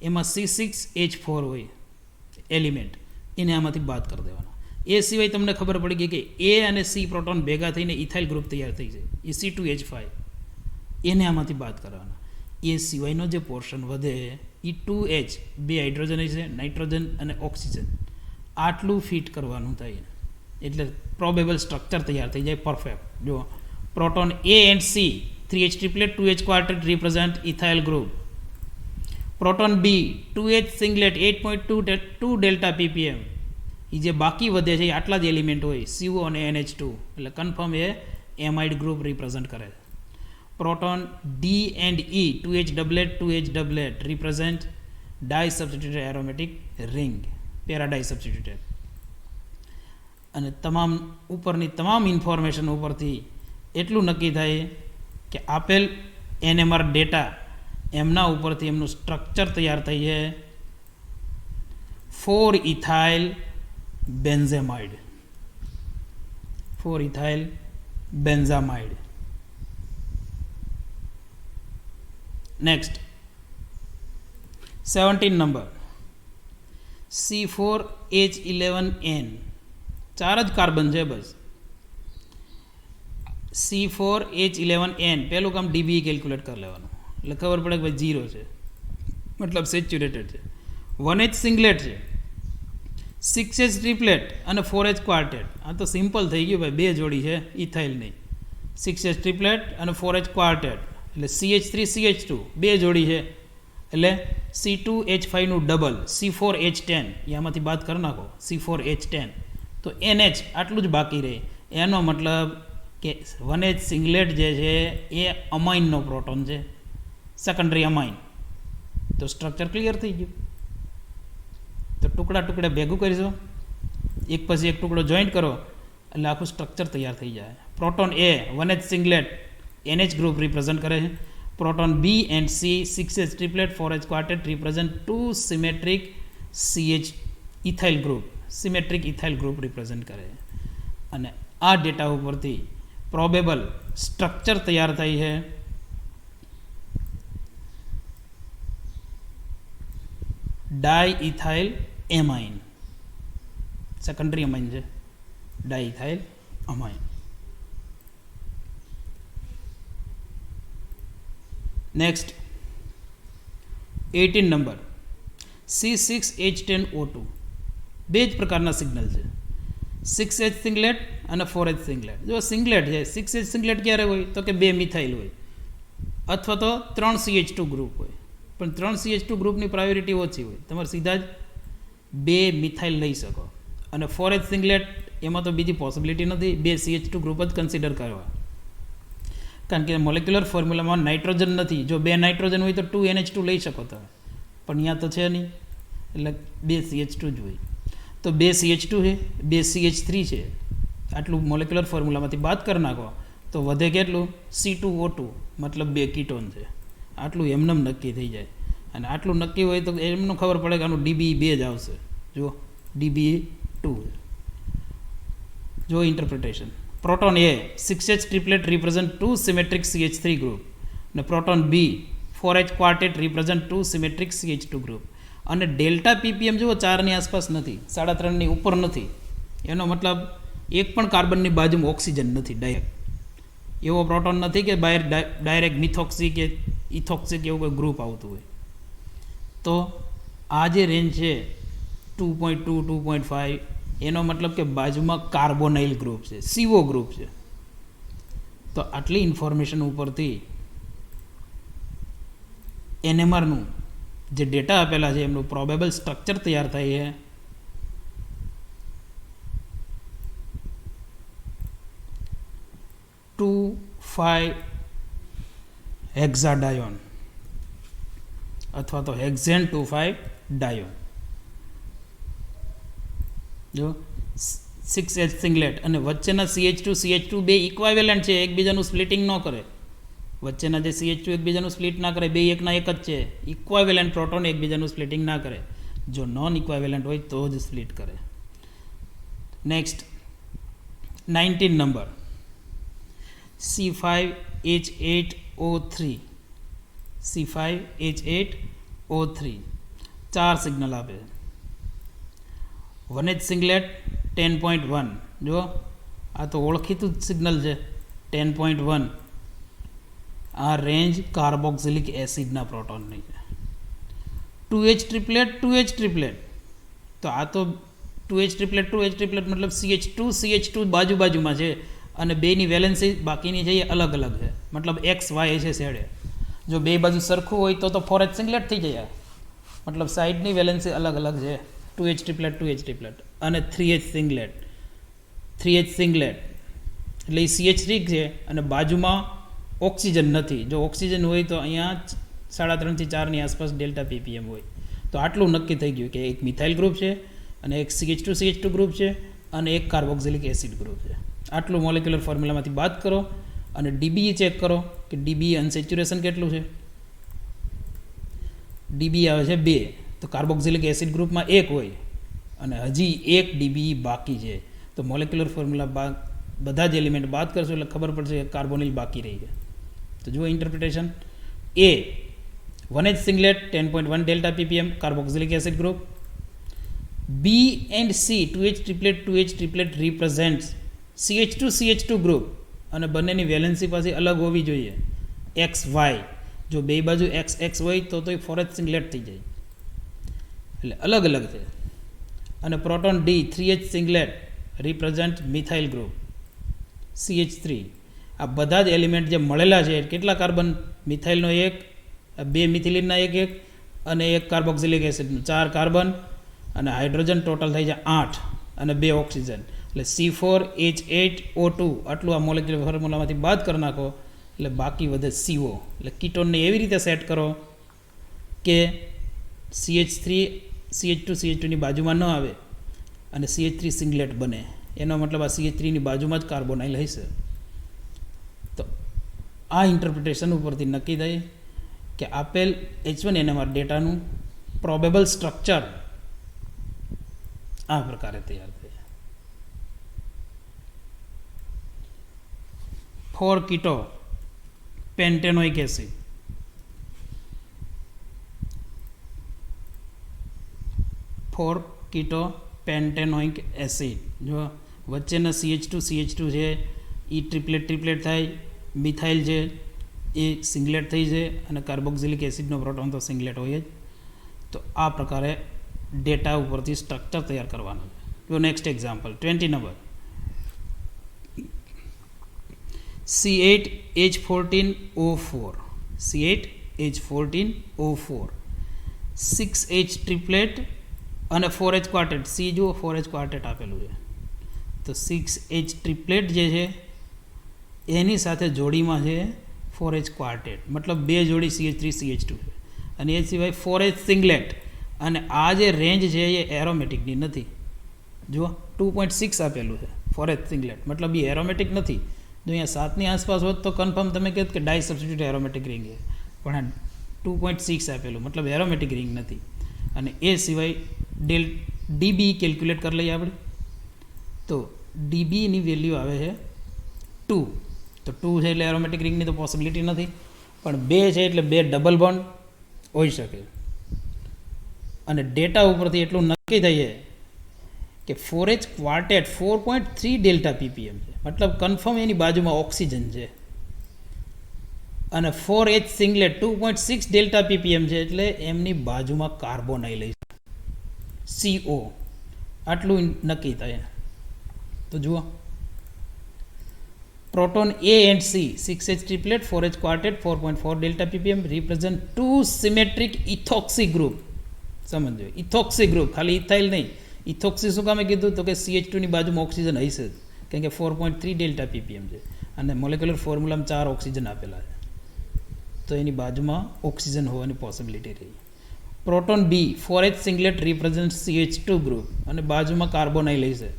એમાં C6H4 હોય એલિમેન્ટ, એને આમાંથી બાદ કરી દેવાના. એ સિવાય તમને ખબર પડી ગઈ કે એ અને સી પ્રોટોન ભેગા થઈને ઇથાઇલ ગ્રુપ તૈયાર થઈ જાય, એ C2H5. એને આમાંથી બાદ કરવાના. એ સિવાયનો જે પોર્શન વધે એ 2H, 2 હાઇડ્રોજન છે, નાઇટ્રોજન અને ઓક્સિજન, આટલું ફિટ કરવાનું થાય. એટલે પ્રોબેબલ સ્ટ્રક્ચર તૈયાર થઈ જાય પરફેક્ટ. જો proton A and C 3H triplet 2H quartet represent ethyl group. Proton B 2H singlet 8.2 delta ppm. એ જે બાકી વધે છે એ આટલા જ એલિમેન્ટ હોય CO અને NH2, એટલે કન્ફર્મ એ એમાઇડ ગ્રુપ રિપ્રેઝન્ટ કરે છે. Proton D and E 2H doublet 2H doublet represent di substituted aromatic ring, para di substituted. અને તમામ ઉપરની તમામ ઇન્ફોર્મેશન ઉપરથી એટલું નક્કી થાય કે આપેલ NMR ડેટા એમના ઉપરથી એમનું સ્ટ્રક્ચર તૈયાર થઈ છે 4 ethyl benzamide. 4 ethyl benzamide. Next 17 number C4H11N. 4 જ કાર્બન છે બસ. C4H11N પહેલું કામ DBE કેલ્ક્યુલેટ કરી લેવાનું, એટલે ખબર પડે કે ભાઈ 0 છે, મતલબ સેચ્યુરેટેડ છે. 1H સિંગલેટ છે, 6H ટ્રિપલેટ અને 4H ક્વાર્ટેટ. આ તો સિમ્પલ થઈ ગયું ભાઈ, 2 જોડી છે ઇથાઇલ નહીં. 6H ટ્રિપલેટ અને 4H ક્વાર્ટેટ એટલે CH3CH2 2 જોડી છે, એટલે C2H5 નું ડબલ C4H10. આમાંથી બાદ કરી નાખો C4H10, તો NH આટલું જ બાકી રહે. એનો મતલબ કે 1H સિંગલેટ જે છે એ અમાઇનનો પ્રોટોન છે, સેકન્ડરી અમાઇન. તો સ્ટ્રક્ચર ક્લિયર થઈ ગયું. તો ટુકડા ભેગું કરીશું, એક પછી એક ટુકડો જોઈન્ટ કરો એટલે આખું સ્ટ્રક્ચર તૈયાર થઈ જાય. Proton A 1H singlet NH group represent કરે છે. Proton B and C 6H triplet 4H quartet represent 2 symmetric CH ethyl group, symmetric ethyl group represent કરે છે. અને આ ડેટા ઉપરથી પ્રોબેબલ સ્ટ્રક્ચર તૈયાર થાય છે ડાઇઇથાઇલ એમાઇન, સેકન્ડરી અમાઇન છે ડાઇઇથાઇલ અમાઇન. Next 18 number C6H10O2. 2 જ પ્રકારના સિગ્નલ છે, 6H સિંગલેટ અને 4H સિંગલેટ. જો સિંગલેટ છે, 6H સિંગલેટ ક્યારે હોય તો કે 2 મિથાઇલ હોય અથવા તો 3 CH2 ગ્રુપ હોય. પણ 3 CH2 ગ્રુપની પ્રાયોરિટી ઓછી હોય, તમારે સીધા જ 2 મિથાઇલ લઈ શકો. અને 4H સિંગલેટ એમાં તો બીજી પોસિબિલિટી નથી, 2 CH2 ગ્રુપ જ કન્સિડર કરવા, કારણ કે મોલેક્યુલર ફોર્મ્યુલામાં નાઇટ્રોજન નથી. જો 2 નાઇટ્રોજન હોય તો 2 NH2 લઈ શકો તમે, પણ અહીંયા તો છે નહીં, એટલે 2 CH2 જ હોય. તો 2 CH2 છે, 2 CH3 છે, આટલું મોલેક્યુલર ફોર્મ્યુલામાંથી બાદ કરી નાખો તો વધે કેટલું C2O2, મતલબ 2 કીટોન છે. આટલું એમનેમ નક્કી થઈ જાય. અને આટલું નક્કી હોય તો એમનું ખબર પડે કે આનું DBE 2 જ આવશે. જો DBE 2. જો interpretation. Proton A 6H triplet represent 2 symmetric CH3 group, અને proton B 4H quartet represent 2 symmetric CH2 group. અને ડેલ્ટા ppm જુઓ 4 ની આસપાસ નથી, 3.5 ની ઉપર નથી. એનો મતલબ એક પણ કાર્બનની બાજુમાં ઓક્સિજન નથી ડાયરેક્ટ. એવો પ્રોટોન નથી કે બહાર ડાયરેક્ટ મિથોક્સી કે ઇથોક્સી કે એવું કોઈ ગ્રુપ આવતું હોય. તો આ જે રેન્જ છે 2.2 2.5, એનો મતલબ કે બાજુમાં કાર્બોનાઇલ ગ્રુપ છે, CO ગ્રુપ છે. તો આટલી ઇન્ફોર્મેશન ઉપરથી NMRનું જે ડેટા આપેલા છે એમનું પ્રોબેબલ સ્ટ્રક્ચર તૈયાર થાય છે. ટુ 5 હેક્ઝાડાયોન અથવા તો હેક્ઝેન 2,5 ડાયોન. જો 6H સિંગલેટ અને વચ્ચેના CH2 બે ઇક્વાવેલન્ટ છે, એકબીજાનું સ્પ્લિટિંગ ન કરે. વચ્ચેના જે CH2 એકબીજાનું સ્પ્લિટ ના કરે, બે એકના એક જ છે. ઇક્વાવેલન્ટ પ્રોટોન એકબીજાનું સ્પ્લિટિંગ ના કરે. જો નોન ઇક્વાવેલન્ટ હોય તો જ સ્પ્લિટ કરે. Next 19 number C5H8O3. C5H8O3 4 signal આપે. 1H સિંગલેટ 10.1. જો આ તો ઓળખીતું જ સિગ્નલ છે 10.1. આ રેન્જ કાર્બોક્સિલિક એસિડના પ્રોટોનની છે. 2H ટ્રિપલેટ 2H ટ્રિપલેટ, તો આ તો 2H ટ્રિપલેટ મતલબ CH2 બાજુમાં છે અને બેની વેલેન્સી બાકીની છે એ અલગ અલગ છે, મતલબ એક્સ વાય છે શેડે. જો બે બાજુ સરખું હોય તો 4H સિંગલેટ થઈ જાય, મતલબ સાઈડની વેલેન્સી અલગ અલગ છે. 2H ટ્રિપલેટ અને 3H સિંગલેટ એટલે એ CH3 છે અને બાજુમાં ઓક્સિજન નથી. જો ઓક્સિજન હોય તો અહીંયા 3.5 થી 4 આસપાસ ડેલ્ટા ppm હોય. તો આટલું નક્કી થઈ ગયું કે એક મિથાઇલ ગ્રુપ છે અને એક CH2 ગ્રુપ છે અને એક કાર્બોક્સિલિક એસિડ ગ્રુપ છે. આટલું મોલેક્યુલર ફોર્મ્યુલામાંથી બાદ કરો અને DBE ચેક કરો કે DBE અનસેચ્યુરેશન કેટલું છે. DBE આવે છે 2, તો કાર્બોક્સિલિક એસિડ ગ્રુપમાં 1 હોય અને હજી 1 DBE બાકી છે. તો મોલેક્યુલર ફોર્મ્યુલા બધા જ એલિમેન્ટ બાદ કરશો એટલે ખબર પડશે કે કાર્બોનિલ બાકી રહી છે. તો જુઓ interpretation. A 1H સિંગલેટ 10.1 delta ppm carboxylic acid group. B and C 2H triplet represents CH2 group અને બંનેની વેલેન્સી પાછી અલગ હોવી જોઈએ, XY. જો બે બાજુ XX હોય તો એ 4H સિંગલેટ થઈ જાય, એટલે અલગ અલગ છે. અને proton D 3H singlet represent methyl group CH3. આ બધા જ એલિમેન્ટ જે મળેલા છે કેટલા કાર્બન, મિથાઇલનો 1, 2 મિથિલિનના 1 અને 1 કાર્બોક્સિલિક એસિડનો 4 કાર્બન અને હાઇડ્રોજન ટોટલ થઈ જાય 8 અને 2 ઓક્સિજન, એટલે C4H8O2. આટલું આ મોલેક્યુલર ફોર્મ્યુલામાંથી બાદ કરી નાખો એટલે બાકી વધે CO. એટલે કીટોનને એવી રીતે સેટ કરો કે CH2 ની બાજુમાં ન આવે અને CH3 સિંગલેટ બને. એનો મતલબ આ CH3 ની બાજુમાં જ કાર્બોનાઇલ હશે. તો આ ઇન્ટરપ્રિટેશન ઉપરથી નક્કી થાય કે આપેલ H1NMR ડેટાનું પ્રોબેબલ સ્ટ્રક્ચર આ પ્રકારે તૈયાર થાય. 4 કીટો પેન્ટેનોઇક એસિડ, 4 કીટો પેન્ટેનોઇક એસિડ. જો વચ્ચેના CH2 છે એ ટ્રિપલેટ થાય, મિથાઇલ છે એ સિંગલેટ થઈ છે અને કાર્બોક્સિલિક એસિડનો પ્રોટોન તો સિંગલેટ હોય જ. તો આ પ્રકારે ડેટા ઉપરથી સ્ટ્રક્ચર તૈયાર કરવાનું છે. જો next example 20 number. C8H14O4 6H triplet અને 4H ક્વાર્ટેટ. C જુઓ 4H ક્વાર્ટેટ આપેલું છે, તો 6H ટ્રિપલેટ જે છે એની સાથે જોડીમાં છે 4H ક્વાર્ટેટ, મતલબ 2 જોડી CH3 CH2 છે અને એ સિવાય 4H સિંગલેટ. અને આ જે રેન્જ છે એ એરોમેટિકની નથી. જુઓ 2.6 આપેલું છે 4H સિંગલેટ, મતલબ એ એરોમેટિક નથી. જો અહીંયા 7ની આસપાસ હોત તો કન્ફર્મ તમે કહેત કે ડાઈ સબસ્ટિટ્યુટ એરોમેટિક રિંગ છે, પણ આ 2.6 આપેલું મતલબ એરોમેટિક રિંગ નથી. અને એ સિવાય DB કેલ્ક્યુલેટ કરી લઈએ આપણે. તો DBની વેલ્યુ આવે છે 2. તો 2 છે એટલે એરોમેટિક રિંગની તો પોસિબિલિટી નથી, પણ 2 છે એટલે 2 ડબલ બોન્ડ હોઈ શકે. અને ડેટા ઉપરથી એટલું નક્કી થઈએ કે 4H ક્વાર્ટેટ 4.3 ડેલ્ટા ppm છે, મતલબ કન્ફર્મ એની બાજુમાં ઓક્સિજન છે. અને 4H સિંગલેટ 2.6 ડેલ્ટા ppm છે એટલે એમની બાજુમાં કાર્બોનાઇલ CO. આટલું નક્કી થાય. તો જુઓ proton A and C 6H triplet 4H ક્વાર્ટેટ 4.4 delta ppm represent 2 symmetric ethoxy group. સમજો ઇથોક્સી ગ્રુપ, ખાલી ઇથાઇલ નહીં. ઇથોક્સી શું કામે કીધું તો કે CH2 ની બાજુમાં ઓક્સિજન હશે જ, કારણ કે 4.3 ડેલ્ટા ppm છે અને મોલેક્યુલર ફોર્મ્યુલામાં 4 ઓક્સિજન આપેલા છે, તો એની બાજુમાં ઓક્સિજન હોવાની પોસિબિલિટી રહી. Proton B 4H singlet represent CH2 group અને બાજુમાં કાર્બોનાઇલ હશે.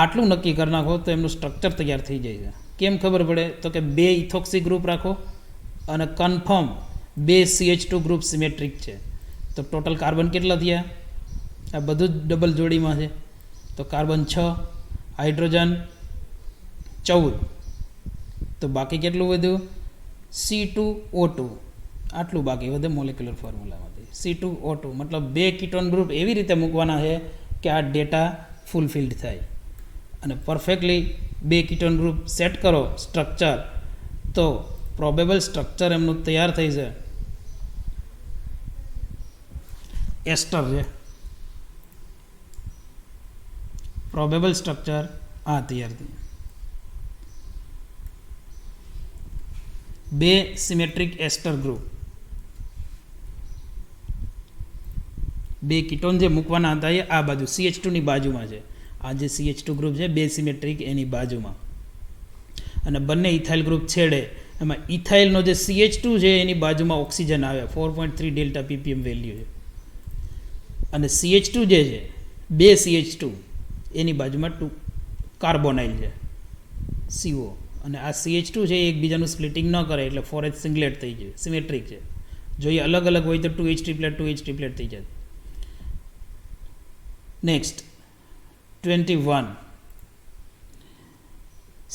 આટલું નક્કી કરી નાખો તો એમનું સ્ટ્રક્ચર તૈયાર થઈ જાય છે. કેમ ખબર પડે તો કે 2 ઇથોક્સી ગ્રુપ રાખો અને કન્ફર્મ 2 CH2 ગ્રુપ સિમેટ્રિક છે. તો ટોટલ કાર્બન કેટલા થયા? આ બધું જ ડબલ જોડીમાં છે, તો કાર્બન 6, હાઇડ્રોજન 14, તો બાકી કેટલું વધ્યું? C2O2. આટલું બાકી વધે મોલેક્યુલર ફોર્મ્યુલામાંથી. C2O2 મતલબ 2 કીટોન ગ્રુપ એવી રીતે મૂકવાના છે કે આ ડેટા ફૂલફિલ્ડ થાય. અને પરફેક્ટલી 2 કીટોન ગ્રુપ સેટ કરો સ્ટ્રક્ચર, તો પ્રોબેબલ સ્ટ્રક્ચર એમનું તૈયાર થઈ છે એસ્ટર છે. પ્રોબેબલ સ્ટ્રક્ચર આ તૈયાર થઈ. બે સિમેટ્રિક એસ્ટર ગ્રુપ, બે કીટોન જે મૂકવાના હતા એ આ બાજુ CH2 ની બાજુમાં છે. આ જે CH2 ગ્રુપ છે બે સિમેટ્રિક એની બાજુમાં, અને બંને ઇથાઇલ ગ્રુપ છેડે. એમાં ઇથાઇલનો જે CH2 છે એની બાજુમાં ઓક્સિજન આવે, 4.3 ડેલ્ટા ppm વેલ્યુ છે. અને CH2 જે છે બે CH2 એની બાજુમાં 2 કાર્બોનાઇલ છે CO. અને આ CH2 છે એ એકબીજાનું સ્પ્લિટિંગ ન કરે એટલે 4H સિંગલેટ થઈ જાય, સિમેટ્રિક છે. જો એ અલગ અલગ હોય તો 2H ટ્રિપલેટ થઈ જાય. નેક્સ્ટ 21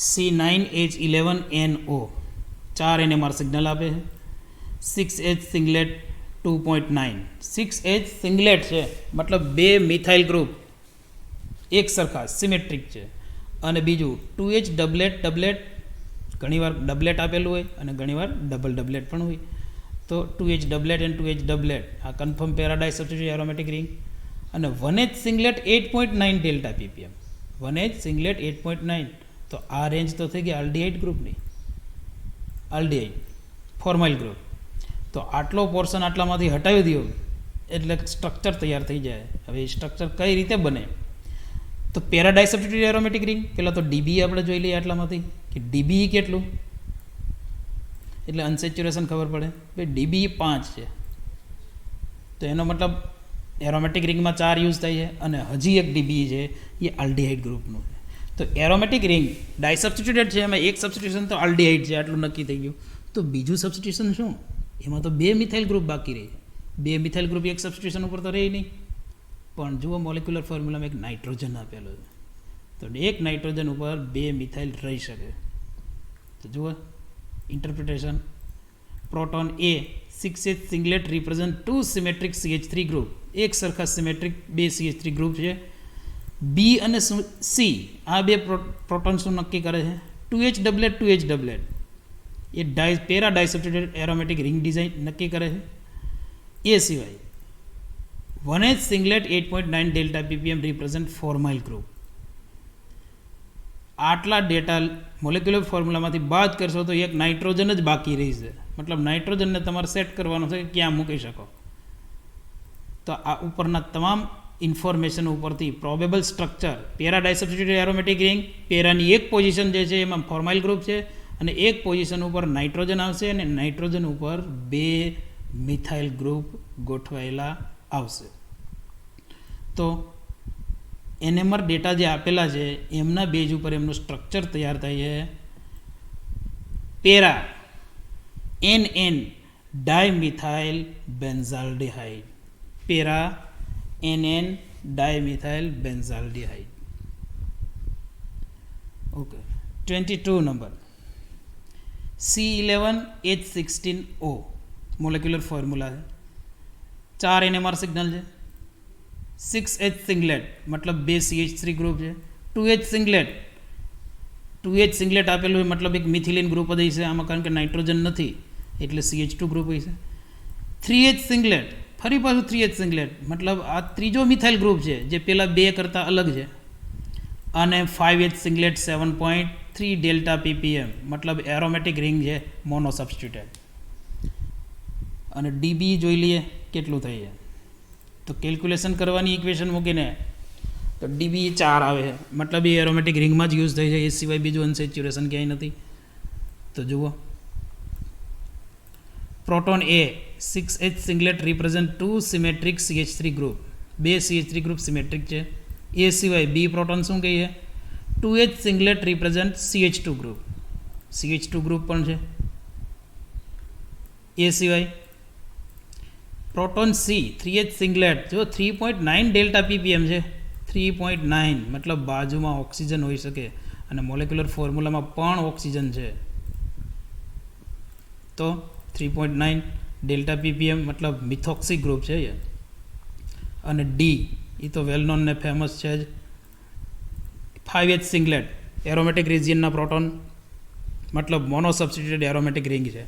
C9H11NO 4 NMR સિગ્નલ આપે છે. 6H સિંગલેટ 2.9. 6H સિંગલેટ છે મતલબ બે મિથાઇલ ગ્રુપ એક સરખા સિમેટ્રિક છે. અને બીજું 2H ડબલેટ ઘણીવાર ડબલેટ આપેલું હોય અને ઘણીવાર ડબલેટ પણ હોય. તો 2H ડબલેટ એન્ડ 2H ડબલેટ આ કન્ફર્મ પેરાડાઇ સબસ્ટિટ્યુટેડ એરોમેટિક રિંગ. અને 1H singlet 8.9 delta ppm. 1H singlet 8.9. તો આ રેન્જ તો થઈ ગઈ આલ્ડિહાઇડ ગ્રુપની, આલ્ડિહાઇડ ફોર્માઇલ ગ્રુપ. તો આટલો પોર્શન આટલામાંથી હટાવી દો એટલે સ્ટ્રક્ચર તૈયાર થઈ જાય. હવે એ સ્ટ્રક્ચર કઈ રીતે બને? તો પેરાડાઇ સબસ્ટિટ્યુટેડ એરોમેટિક રિંગ પહેલાં તો DBE આપણે જોઈ લઈએ આટલામાંથી કે DBE કેટલું, એટલે અનસેચ્યુરેશન ખબર પડે. ભાઈ DBE 5 છે તો એનો મતલબ એરોમેટિક રિંગમાં 4 યુઝ થાય છે. અને હજી એક DBE છે એ આલ્ડિહાઇડ ગ્રુપનું છે. તો એરોમેટિક રિંગ ડાયસબસ્ટિટ્યુટેડ છે, એમાં એક સબસ્ટિટ્યુશન તો આલ્ડિહાઇડ છે, આટલું નક્કી થઈ ગયું. તો બીજું સબસ્ટિટ્યુશન શું? એમાં તો બે મિથાઇલ ગ્રુપ બાકી રહે. બે મિથાઇલ ગ્રુપ એક સબસ્ટિટ્યુશન ઉપર તો રહે નહીં. પણ જુઓ મોલેક્યુલર ફોર્મ્યુલામાં એક નાઇટ્રોજન આપેલો છે, તો એક નાઇટ્રોજન ઉપર બે મિથાઇલ રહી શકે. તો જુઓ interpretation. Proton A 6H singlet represent 2 symmetric CH3 group, એક સરખા સિમેટ્રિક બે CH3 ગ્રુપ છે. B અને C આ બે પ્રોટોન શું નક્કી કરે છે? 2H ડબલેટ એ para disubstituted aromatic ring design નક્કી કરે છે. એ સિવાય 1H singlet 8.9 delta ppm represent formyl group. આટલા ડેટા મોલેક્યુલર ફોર્મ્યુલામાંથી બાદ કરશો તો એક નાઇટ્રોજન જ બાકી રહેશે. મતલબ નાઇટ્રોજનને તમારે સેટ કરવાનું છે કે ક્યાં મૂકી શકો. તો આ ઉપરના તમામ ઇન્ફોર્મેશન ઉપરથી probable structure para disubstituted aromatic ring, પેરાની એક પોઝિશન જે છે એમાં ફોર્માઇલ ગ્રુપ છે અને એક પોઝિશન ઉપર નાઇટ્રોજન આવશે અને નાઇટ્રોજન ઉપર બે મિથાઇલ ગ્રુપ ગોઠવાયેલા આવશે. તો NMR ડેટા જે આપેલા છે એમના બેઝ ઉપર એમનું સ્ટ્રક્ચર તૈયાર થાય છે. Para NN dimethyl benzaldehyde, para NN dimethyl benzaldehyde. Okay 22 number C11H16O molecular formula છે. 4 NMR સિગ્નલ છે. 6H સિંગલેટ મતલબ બે CH3 ગ્રુપ છે. 2H સિંગલેટ આપેલું હોય મતલબ એક મિથિલિન ગ્રુપ જ હશે આમાં, કારણ કે નાઇટ્રોજન નથી એટલે CH2 ગ્રુપ હશે. 3H સિંગલેટ, ફરી પાછું 3H સિંગલેટ મતલબ આ ત્રીજો મિથાઇલ ગ્રુપ છે જે પેલા બે કરતાં અલગ છે. અને 5H સિંગલેટ 7.3 ડેલ્ટા ppm મતલબ એરોમેટિક રિંગ છે મોનો સબસ્ટિટ્યુટેડ. અને DBE જોઈ લઈએ કેટલું થઈ છે. તો કેલ્ક્યુલેશન કરવાની ઇક્વેશન મૂકીને તો DBE 4 આવે છે મતલબ એ એરોમેટિક રિંગમાં જ યુઝ થઈ જાય, એ સિવાય બીજું અનસેચ્યુરેશન ક્યાંય નથી. તો જુઓ proton A 6H singlet represent 2 symmetric CH3 group, બે CH3 ગ્રુપ સિમેટ્રિક છે. એ સિવાય B પ્રોટોન શું કહીએ? 2H સિંગલેટ represent CH2 group, CH2 group પણ છે. એ સિવાય પ્રોટોન C 3H સિંગલેટ જો 3.9 ડેલ્ટા ppm છે. 3.9 મતલબ બાજુમાં ઓક્સિજન હોઈ શકે અને મોલેક્યુલર ફોર્મ્યુલામાં પણ ઓક્સિજન છે. તો 3.9 ડેલ્ટા ppm મતલબ મિથોક્સી ગ્રુપ છે. અને D એ તો વેલ નોન ને ફેમસ છે જ. 5H સિંગલેટ એરોમેટિક રિજિયનના પ્રોટોન મતલબ મોનો સબસ્ટિટ્યુટેડ એરોમેટિક રિંગ છે.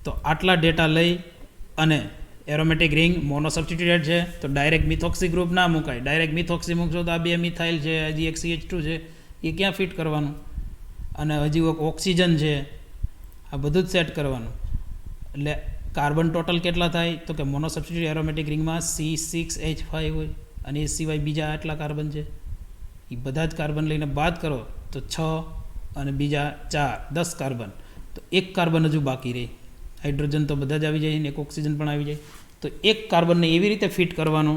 તો આટલા ડેટા લઈ અને એરોમેટિક રિંગ મોનો સબસ્ટિટ્યુટેડ છે તો ડાયરેક્ટ મિથોક્સી ગ્રુપ ના મુકાય. ડાયરેક્ટ મિથોક્સી મૂકશો તો આ 2 મિથાઇલ છે, હજી એક CH2 છે, એ ક્યાં ફિટ કરવાનું? અને હજી એક ઓક્સિજન છે, આ બધું જ સેટ કરવાનું. એટલે કાર્બન ટોટલ કેટલા થાય? તો કે મોનો સબસ્ટિટ્યુટેડ એરોમેટિક રિંગમાં C6H5 હોય અને એ સિવાય બીજા આટલા કાર્બન છે, એ બધા જ કાર્બન લઈને બાદ કરો તો 6 અને બીજા 4, 10 કાર્બન. તો એક કાર્બન હજુ બાકી રહે. હાઇડ્રોજન તો બધા જ આવી જાય ને એક ઓક્સિજન પણ આવી જાય. તો એક કાર્બનને એવી રીતે ફિટ કરવાનો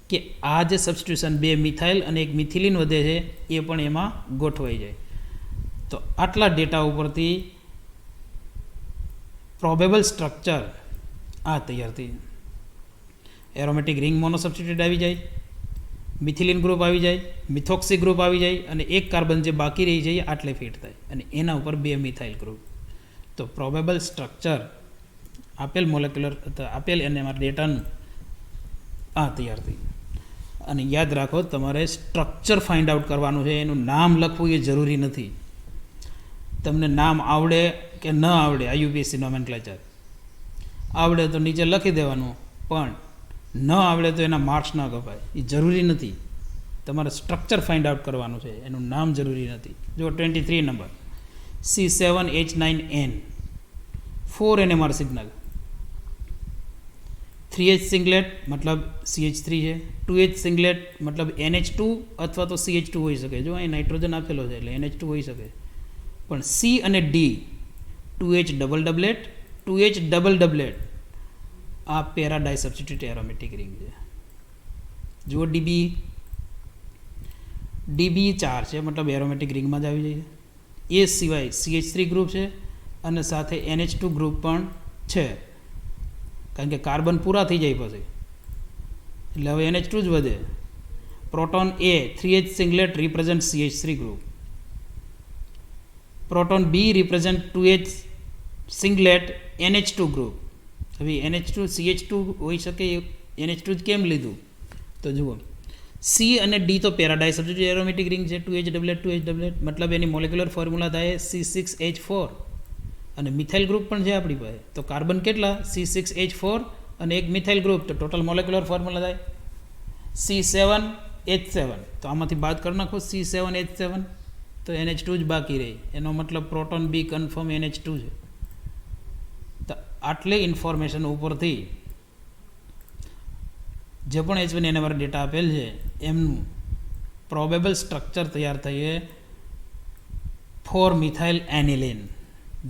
કે આ જે સબસ્ટિટ્યુશન 2 મિથાઇલ અને એક મિથિલિન વધે છે એ પણ એમાં ગોઠવાઈ જાય. તો આટલા ડેટા ઉપરથી પ્રોબેબલ સ્ટ્રક્ચર આ તૈયાર થઈ. એરોમેટિક રિંગ મોનો સબસ્ટિટ્યુટેડ આવી જાય, મિથિલિન ગ્રુપ આવી જાય, મિથોક્સી ગ્રુપ આવી જાય અને એક કાર્બન જે બાકી રહી જાય આટલે ફિટ થાય અને એના ઉપર 2 મિથાઇલ ગ્રુપ. તો પ્રોબેબલ સ્ટ્રક્ચર આપેલ મોલેક્યુલર આપેલ NMR ડેટાનું આ તૈયાર થઈ. અને યાદ રાખો તમારે સ્ટ્રક્ચર ફાઇન્ડ આઉટ કરવાનું છે, એનું નામ લખવું એ જરૂરી નથી. તમને નામ આવડે કે ન આવડે, IUPAC નોમેનક્લેચર આવડે તો નીચે લખી દેવાનું, પણ ન આવડે તો એના માર્ક્સ ન કપાય, એ જરૂરી નથી. તમારે સ્ટ્રક્ચર ફાઇન્ડ આઉટ કરવાનું છે, એનું નામ જરૂરી નથી. જો 23 number C7H9N 4 NMR signal, 3H સિંગલેટ મતલબ CH3 છે, 2H સિંગલેટ મતલબ NH2 અથવા તો CH2 હોઈ શકે. જો અહીં નાઇટ્રોજન આપેલો છે એટલે NH2 હોઈ શકે, પણ C અને D 2H double doublet 2H double doublet આ para di substituted aromatic ring છે. જુઓ DB 4 છે મતલબ એરોમેટિક રિંગમાં જ આવી જાય. એ સિવાય CH3 ગ્રુપ છે અને સાથે NH2 ગ્રુપ પણ છે, કારણ કે કાર્બન પૂરા થઈ જાય પછી એટલે હવે NH2 જ વધે. Proton A 3H singlet represent CH3 group, proton B represent 2H singlet NH2 group. હવે NH2 CH2 હોઈ શકે, NH2 જ કેમ લીધું? તો જુઓ C અને D તો પેરાડાઈ સબસ્ટિટ્યુટેડ એરોમેટિક રિંગ છે, 2H ડબલેટ 2H ડબલેટ મતલબ એની મોલેક્યુલર ફોર્મ્યુલા થાય C6H4 અને મિથાઇલ ગ્રુપ પણ છે આપણી પાસે. તો કાર્બન કેટલા? C6H4 અને એક મિથાઇલ ગ્રુપ, તો ટોટલ મોલેક્યુલર ફોર્મ્યુલા થાય C7H7. તો આમાંથી બાદ કરી નાખો C7H7 તો NH2 જ બાકી રહે. એનો મતલબ પ્રોટોન B કન્ફર્મ NH2 છે. તો આટલી ઇન્ફોર્મેશન ઉપરથી જે પણ H1 NMR ડેટા આપેલ છે એમનું પ્રોબેબલ સ્ટ્રક્ચર તૈયાર થઈએ 4 મિથાઇલ એનિલિન,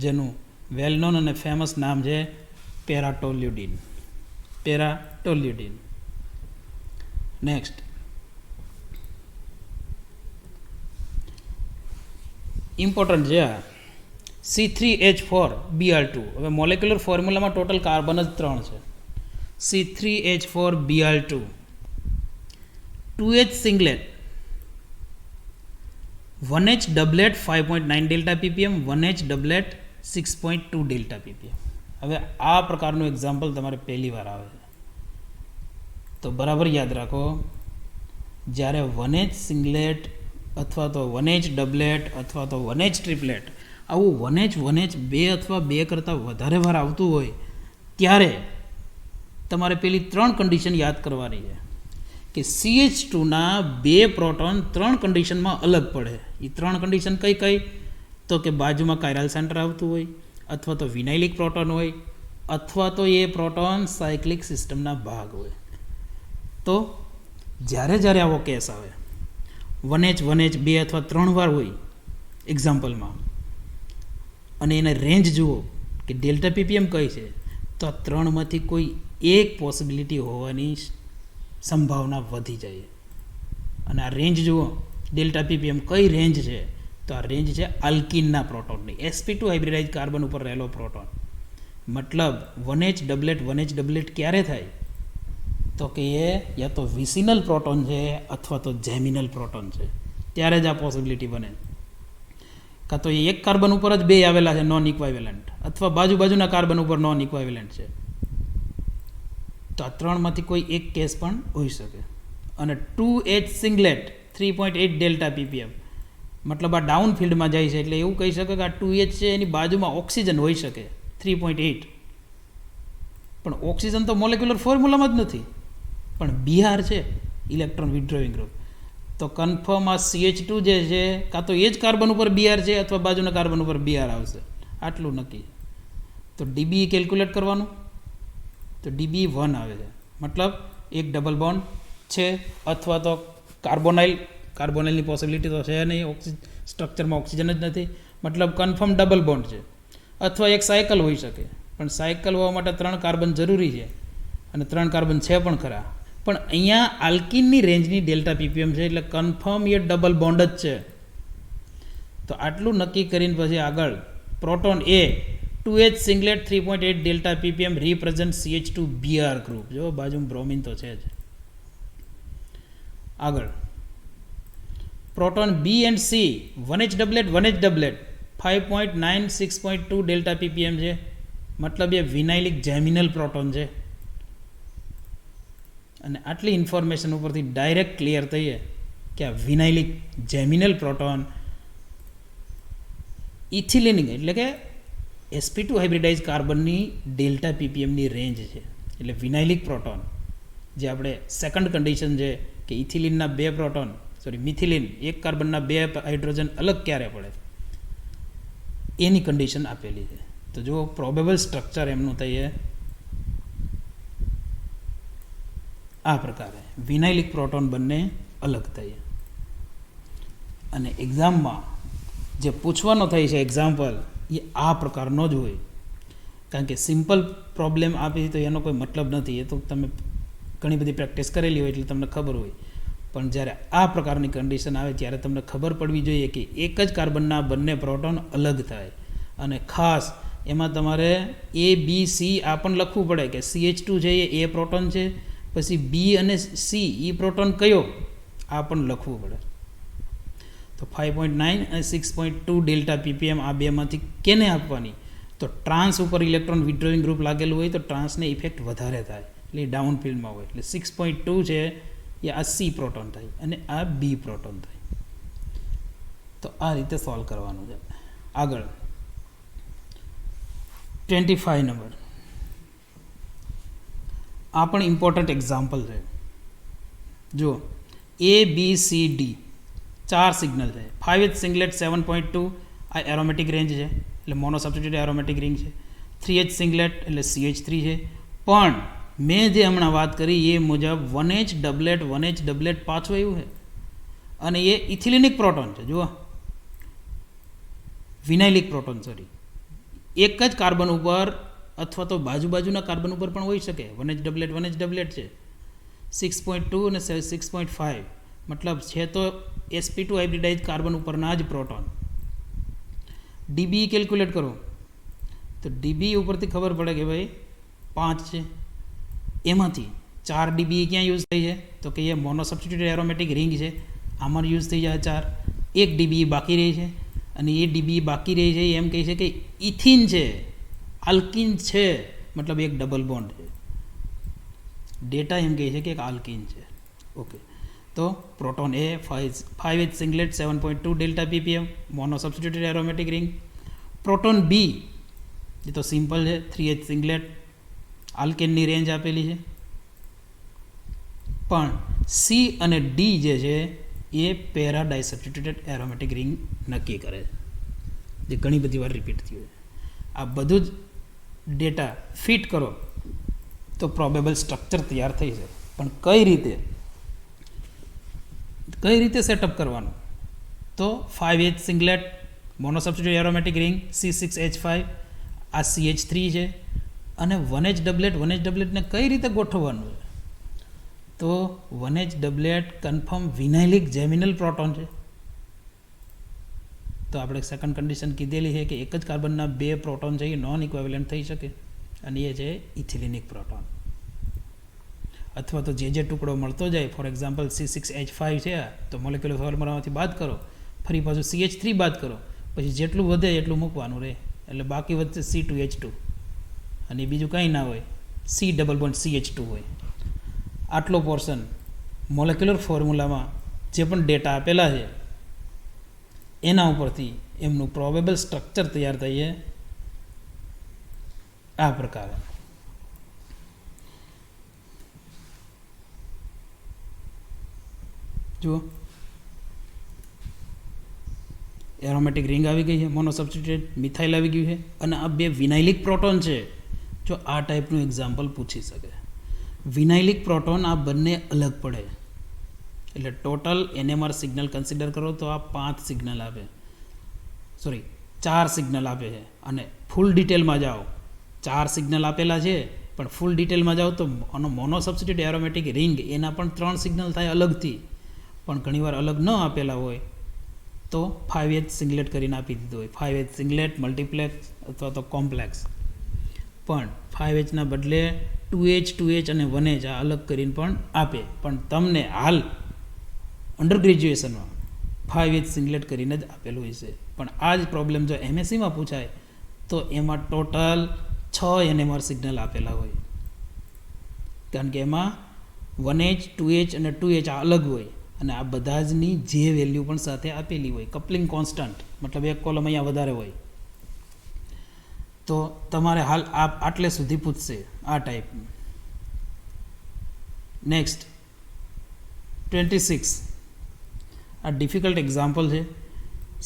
જેનું વેલ નોન અને ફેમસ નામ છે પેરાટોલ્યુડિન. નેક્સ્ટ ઇમ્પોર્ટન્ટ છે આ C3H4Br2. હવે મોલેક્યુલર ફોર્મ્યુલામાં ટોટલ કાર્બન જ 3 છે. C3H4Br2 2H સિંગલેટ 1H ડબલેટ 5.9 delta ppm 1H ડબલેટ 6.2 delta ppm. હવે આ પ્રકારનું એક્ઝામ્પલ તમારે પહેલી વાર આવે છે તો બરાબર યાદ રાખો. જ્યારે 1H સિંગલેટ અથવા તો 1H ડબલેટ અથવા તો 1H ટ્રિપલેટ આવું 1H 2 અથવા 2 કરતાં વધારે વાર આવતું હોય ત્યારે તમારે પેલી 3 કન્ડિશન યાદ કરવાની છે કે CH2ના 2 પ્રોટોન 3 કન્ડિશનમાં અલગ પડે. એ 3 કન્ડિશન કઈ કઈ? તો કે બાજુમાં કાયરલ સેન્ટર આવતું હોય, અથવા તો વિનાઇલિક પ્રોટોન હોય, અથવા તો એ પ્રોટોન સાયક્લિક સિસ્ટમના ભાગ હોય. તો જ્યારે આવો કેસ આવે 1H 2 અથવા 3 વાર હોય એક્ઝામ્પલમાં, અને એને રેન્જ જુઓ કે ડેલ્ટા ppm કઈ છે, તો આ 3માંથી કોઈ એક પોસિબિલિટી હોવાની સંભાવના વધી જાય. અને આ રેન્જ જુઓ ડેલ્ટા ppm કઈ રેન્જ છે, તો આ રેન્જ છે આલ્કિનના પ્રોટોનની. sp2 હાઇબ્રિડાઇઝ કાર્બન ઉપર રહેલો પ્રોટોન. મતલબ 1H ડબલેટ ક્યારે થાય? તો કે એ યા તો વિસિનલ પ્રોટોન છે અથવા તો જેમિનલ પ્રોટોન છે, ત્યારે જ આ પોસિબિલિટી બને. કાં તો એ એક કાર્બન ઉપર જ 2 આવેલા છે નોન ઇક્વાઇવેલન્ટ, અથવા બાજુના કાર્બન ઉપર નોન ઇક્વાઇવેલન્ટ છે. તો આ 3માંથી કોઈ એક કેસ પણ હોઈ શકે. અને 2H સિંગલેટ 3.8 ડેલ્ટા ppm મતલબ આ ડાઉન ફિલ્ડમાં જાય છે, એટલે એવું કહી શકે કે આ 2H છે એની બાજુમાં ઓક્સિજન હોઈ શકે 3.8, પણ ઓક્સિજન તો મોલેક્યુલર ફોર્મ્યુલામાં જ નથી, પણ Br છે ઇલેક્ટ્રોન વિથડ્રોઈંગ ગ્રુપ. તો કન્ફર્મ આ CH2 જે છે કાં તો એ જ કાર્બન ઉપર Br છે અથવા બાજુના કાર્બન ઉપર Br આવશે, આટલું નક્કી. તો DB કેલ્ક્યુલેટ કરવાનું, તો DB 1 આવે છે, મતલબ એક ડબલ બોન્ડ છે અથવા તો કાર્બોનાઇલની પોસિબિલિટી તો છે નહીં, સ્ટ્રક્ચરમાં ઓક્સિજન જ નથી, મતલબ કન્ફર્મ ડબલ બોન્ડ છે. અથવા એક સાયકલ હોઈ શકે, પણ સાયકલ હોવા માટે 3 કાર્બન જરૂરી છે અને 3 કાર્બન છે પણ ખરા, પણ અહીંયા આલ્કિનની રેન્જની ડેલ્ટા ppm છે, એટલે કન્ફર્મ એ ડબલ બોન્ડ જ છે. તો આટલું નક્કી કરીને પછી આગળ proton A 2H સિંગલેટ 3.8 delta ppm represent CH2 Br group. જો બાજુમાં બ્રોમિન તો છે જ. આગળ proton B and C 1H ડબલેટ 5.9 6.2 delta ppm છે, મતલબ એ વિનાઇલિક જેમિનલ પ્રોટોન છે. અને આટલી ઇન્ફોર્મેશન ઉપરથી ડાયરેક્ટ ક્લિયર થઈએ કે આ વિનાઇલિક જેમિનલ પ્રોટોન ઇથિલિનિક એટલે કે sp2 હાઇબ્રિડાઇઝ કાર્બનની ડેલ્ટા ppmની રેન્જ છે. એટલે વિનાઇલિક પ્રોટોન જે આપણે સેકન્ડ કન્ડિશન છે કે ઇથિલિનના 2 પ્રોટોન મિથિલિન એક કાર્બનના 2 હાઇડ્રોજન અલગ ક્યારે પડે એની કન્ડિશન આપેલી છે. તો જો પ્રોબેબલ સ્ટ્રક્ચર એમનું થઈએ આ પ્રકારે વિનાઇલિક પ્રોટોન બંને અલગ થઈએ. અને એક્ઝામમાં જે પૂછવાનો થાય છે એક્ઝામ્પલ એ આ પ્રકારનો જ હોય, કારણ કે સિમ્પલ પ્રોબ્લેમ આપી તો એનો કોઈ મતલબ નથી, એ તો તમે ઘણી બધી પ્રેક્ટિસ કરેલી હોય એટલે તમને ખબર હોય, પણ જ્યારે આ પ્રકારની કન્ડિશન આવે ત્યારે તમને ખબર પડવી જોઈએ કે એક જ કાર્બનના બંને પ્રોટોન અલગ થાય. અને ખાસ એમાં તમારે ABC આ પણ લખવું પડે કે CH2 છે એ A પ્રોટોન છે, પછી B અને C એ પ્રોટોન કયો આ પણ લખવું પડે. તો 5.9 અને 6.2 ડેલ્ટા ppm આ બેમાંથી કેને આપવાની? તો ટ્રાન્સ ઉપર ઇલેક્ટ્રોન વિથડ્રોઈંગ ગ્રુપ લાગેલું હોય તો ટ્રાન્સને ઇફેક્ટ વધારે થાય, એટલે ડાઉન ફિલ્ડમાં હોય, એટલે 6.2 છે એ આ C પ્રોટોન થાય અને આ B પ્રોટોન થાય. તો આ રીતે સોલ્વ કરવાનું છે. આગળ 25 નંબર, આ પણ ઇમ્પોર્ટન્ટ એક્ઝામ્પલ છે. જુઓ ABCD 4 સિગ્નલ છે, 5H સિંગલેટ 7.2 આ એરોમેટિક રેન્જ છે, એટલે મોનો સબસ્ટિટ્યુટેડ એરોમેટિક રિંગ છે. 3H સિંગલેટ એટલે CH3 છે, પણ મેં જે હમણાં વાત કરી એ મુજબ 1H ડબલેટ પાછું આવ્યું છે અને એ ઇથિલિનિક પ્રોટોન છે. જુઓ વિનાઇલિક પ્રોટોન એક જ કાર્બન ઉપર અથવા તો બાજુના કાર્બન ઉપર પણ હોઈ શકે. 1H ડબલેટ છે, 6.2 અને 6.5 મતલબ છે તો sp2 હાઇબ્રિડાઇઝ કાર્બન ઉપરના જ પ્રોટોન. DB કેલ્ક્યુલેટ કરો તો DB ઉપરથી ખબર પડે કે ભાઈ 5 છે, એમાંથી 4 DB ક્યાં યુઝ થઈ છે તો કે એ મોનો સબસ્ટિટ્યુટેડ એરોમેટિક રિંગ છે, આમાં યુઝ થઈ જાય 4. 1 DB બાકી રહી છે અને એ DB બાકી રહી છે એમ કહે છે કે ઇથિન છે, આલ્કિન છે, મતલબ એક ડબલ બોન્ડ છે. ડેટા એમ કહે છે કે એક આલ્કિન છે. ઓકે, તો proton A 5H સિંગલેટ 7.2 delta ppm mono substituted aromatic ring. Proton B એ તો સિમ્પલ છે, 3H સિંગલેટ આલ્કેનની રેન્જ આપેલી છે, પણ C અને D જે છે એ પેરા ડાયસબસ્ટિટ્યુટેડ એરોમેટિક રિંગ નક્કી કરે છે, જે ઘણી બધી વાર રિપીટ થયું છે. આ બધું જ ડેટા ફિટ કરો તો પ્રોબેબલ સ્ટ્રક્ચર તૈયાર થઈ જાય. પણ કઈ રીતે સેટઅપ કરવાનું? તો 5H singlet mono substituted aromatic ring C6H5 આ CH3 છે અને 1H ડબલેટને કઈ રીતે ગોઠવવાનું છે? તો 1H ડબલેટ કન્ફર્મ વિનાઇલિક જેમિનલ પ્રોટોન છે. તો આપણે સેકન્ડ કન્ડિશન કીધેલી છે કે એક જ કાર્બનના 2 પ્રોટોન છે એ નોન ઇક્વિવેલન્ટ થઈ શકે અને એ છે ઇથિલિનિક પ્રોટોન. અથવા તો જે ટુકડો મળતો જાય, ફોર એક્ઝામ્પલ C6H5 છે તો મોલેક્યુલર ફોર્મ્યુલામાંથી બાદ કરો, ફરી પાછું CH3 બાદ કરો, પછી જેટલું વધે એટલું મૂકવાનું રહે, એટલે બાકી વધશે C2H2 અને બીજું કંઈ ના હોય, C ડબલ બોન્ડ CH2 હોય. આટલો પોર્શન મોલેક્યુલર ફોર્મ્યુલામાં જે પણ ડેટા આપેલા છે એના ઉપરથી એમનું પ્રોબેબલ સ્ટ્રક્ચર તૈયાર થઈએ આ પ્રકારે. જુઓ, એરોમેટિક રિંગ આવી ગઈ છે, મોનો સબસ્ટિટ્યુટેડ મિથાઇલ આવી ગયું છે, અને આ બે વિનાઇલિક પ્રોટોન છે. જો આ ટાઈપનું એક્ઝામ્પલ પૂછી શકે, વિનાઇલિક પ્રોટોન આ બંને અલગ પડે, એટલે ટોટલ NMR સિગ્નલ કન્સિડર કરો તો આ 5 સિગ્નલ આપે, 4 સિગ્નલ આપે છે. અને ફૂલ ડિટેલમાં જાઓ, 4 સિગ્નલ આપેલા છે, પણ ફૂલ ડિટેલમાં જાઓ તો મોનો સબસ્ટિટ્યુટેડ એરોમેટિક રિંગ એના પણ 3 સિગ્નલ થાય અલગથી, પણ ઘણીવાર અલગ ન આપેલા હોય તો 5H સિંગલેટ કરીને આપી દીધું હોય, 5H સિંગલેટ, મલ્ટીપ્લેક્સ અથવા તો કોમ્પ્લેક્સ. પણ 5H ના બદલે 2H અને 1H આ અલગ કરીને પણ આપે, પણ તમને હાલ અંડર ગ્રેજ્યુએશનમાં 5H સિંગલેટ કરીને જ આપેલું હોય છે. પણ આ જ પ્રોબ્લેમ જો MSCમાં પૂછાય તો એમાં ટોટલ 6 NMR સિગ્નલ આપેલા હોય, કારણ કે એમાં 1H 2H અને 2H આ અલગ હોય, અને આ બધા જની જે વેલ્યુ પણ સાથે આપેલી હોય, કપલિંગ કોન્સ્ટન્ટ, મતલબ એક કોલમ અહીંયા વધારે હોય. તો તમારે હાલ આટલે સુધી પૂછશે આ ટાઈપનું. નેક્સ્ટ 26, આ ડિફિકલ્ટ એક્ઝામ્પલ છે.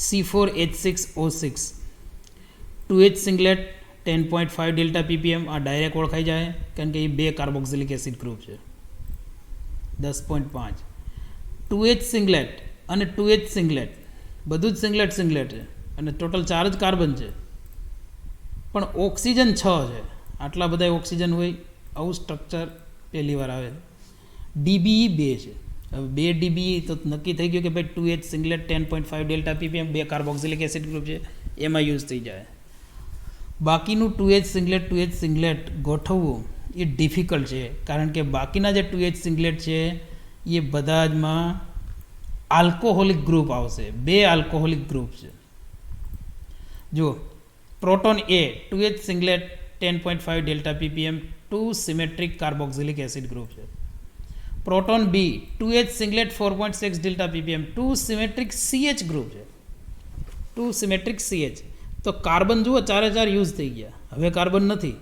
C4H6O6 2H singlet 10.5 delta ppm. આ ડાયરેક્ટ ઓળખાઈ જાય, કારણ કે એ 2 કાર્બોક્સિલિક એસિડ ગ્રુપ છે. 10.5 2H સિંગલેટ અને 2H સિંગલેટ બધું જ સિંગલેટ છે, અને ટોટલ 4 જ કાર્બન છે, પણ ઓક્સિજન 6 છે. આટલા બધા ઓક્સિજન હોય, આવું સ્ટ્રક્ચર પહેલી વાર આવે. DBE 2 છે. હવે 2 DBE તો નક્કી થઈ ગયું કે ભાઈ 2H singlet 10.5 delta ppm 2 carboxylic acid group છે, એમાં યુઝ થઈ જાય. બાકીનું 2H સિંગલેટ ગોઠવવું એ ડિફિકલ્ટ છે, કારણ કે બાકીના જે 2H સિંગલેટ છે એ બધા જમાં આલ્કોહોલિક ગ્રુપ આવશે, 2 આલ્કોહોલિક ગ્રુપ છે. જુઓ, proton A 2H singlet 10.5 delta ppm 2 symmetric carboxylic acid group છે. Proton B 2H singlet 4.6 delta ppm 2 symmetric CH group છે, 2 સિમેટ્રિક CH. તો કાર્બન જુઓ 4 યુઝ થઈ ગયા, હવે કાર્બન નથી,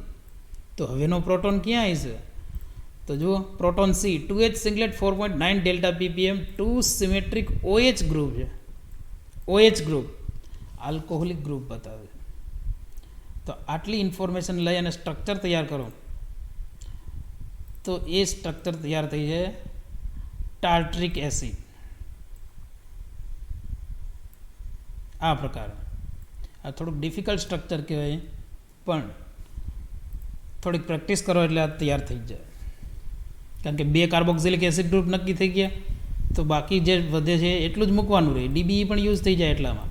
તો હવેનો પ્રોટોન ક્યાં આવશે? તો જુઓ, proton C 2H સિંગલેટ 4.9 delta ppm 2 symmetric OH group છે. OH ગ્રુપ આલ્કોહોલિક ગ્રુપ બતાવે. તો આટલી ઇન્ફોર્મેશન લઈ અને સ્ટ્રક્ચર તૈયાર કરો, તો એ સ્ટ્રક્ચર તૈયાર થઈ જાય ટાર્ટ્રિક એસિડ આ પ્રકારે. આ થોડુંક ડિફિકલ્ટ સ્ટ્રક્ચર કહેવાય, પણ થોડીક પ્રેક્ટિસ કરો એટલે આ તૈયાર થઈ જાય, કારણ કે 2 કાર્બોક્સિલિક એસિડ ગ્રુપ નક્કી થઈ ગયા, તો બાકી જે વધે છે એટલું જ મૂકવાનું રહે. DBE પણ યુઝ થઈ જાય એટલામાં,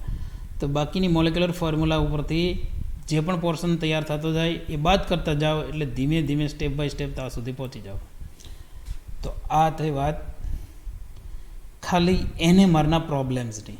તો બાકીની મોલેક્યુલર ફોર્મ્યુલા ઉપરથી જે પણ પોર્શન તૈયાર થતો જાય એ બાદ કરતા જાઓ, એટલે ધીમે ધીમે સ્ટેપ બાય સ્ટેપ ત્યાં સુધી પહોંચી જાઓ. તો આ થઈ વાત ખાલી NMRના પ્રોબ્લેમ્સની.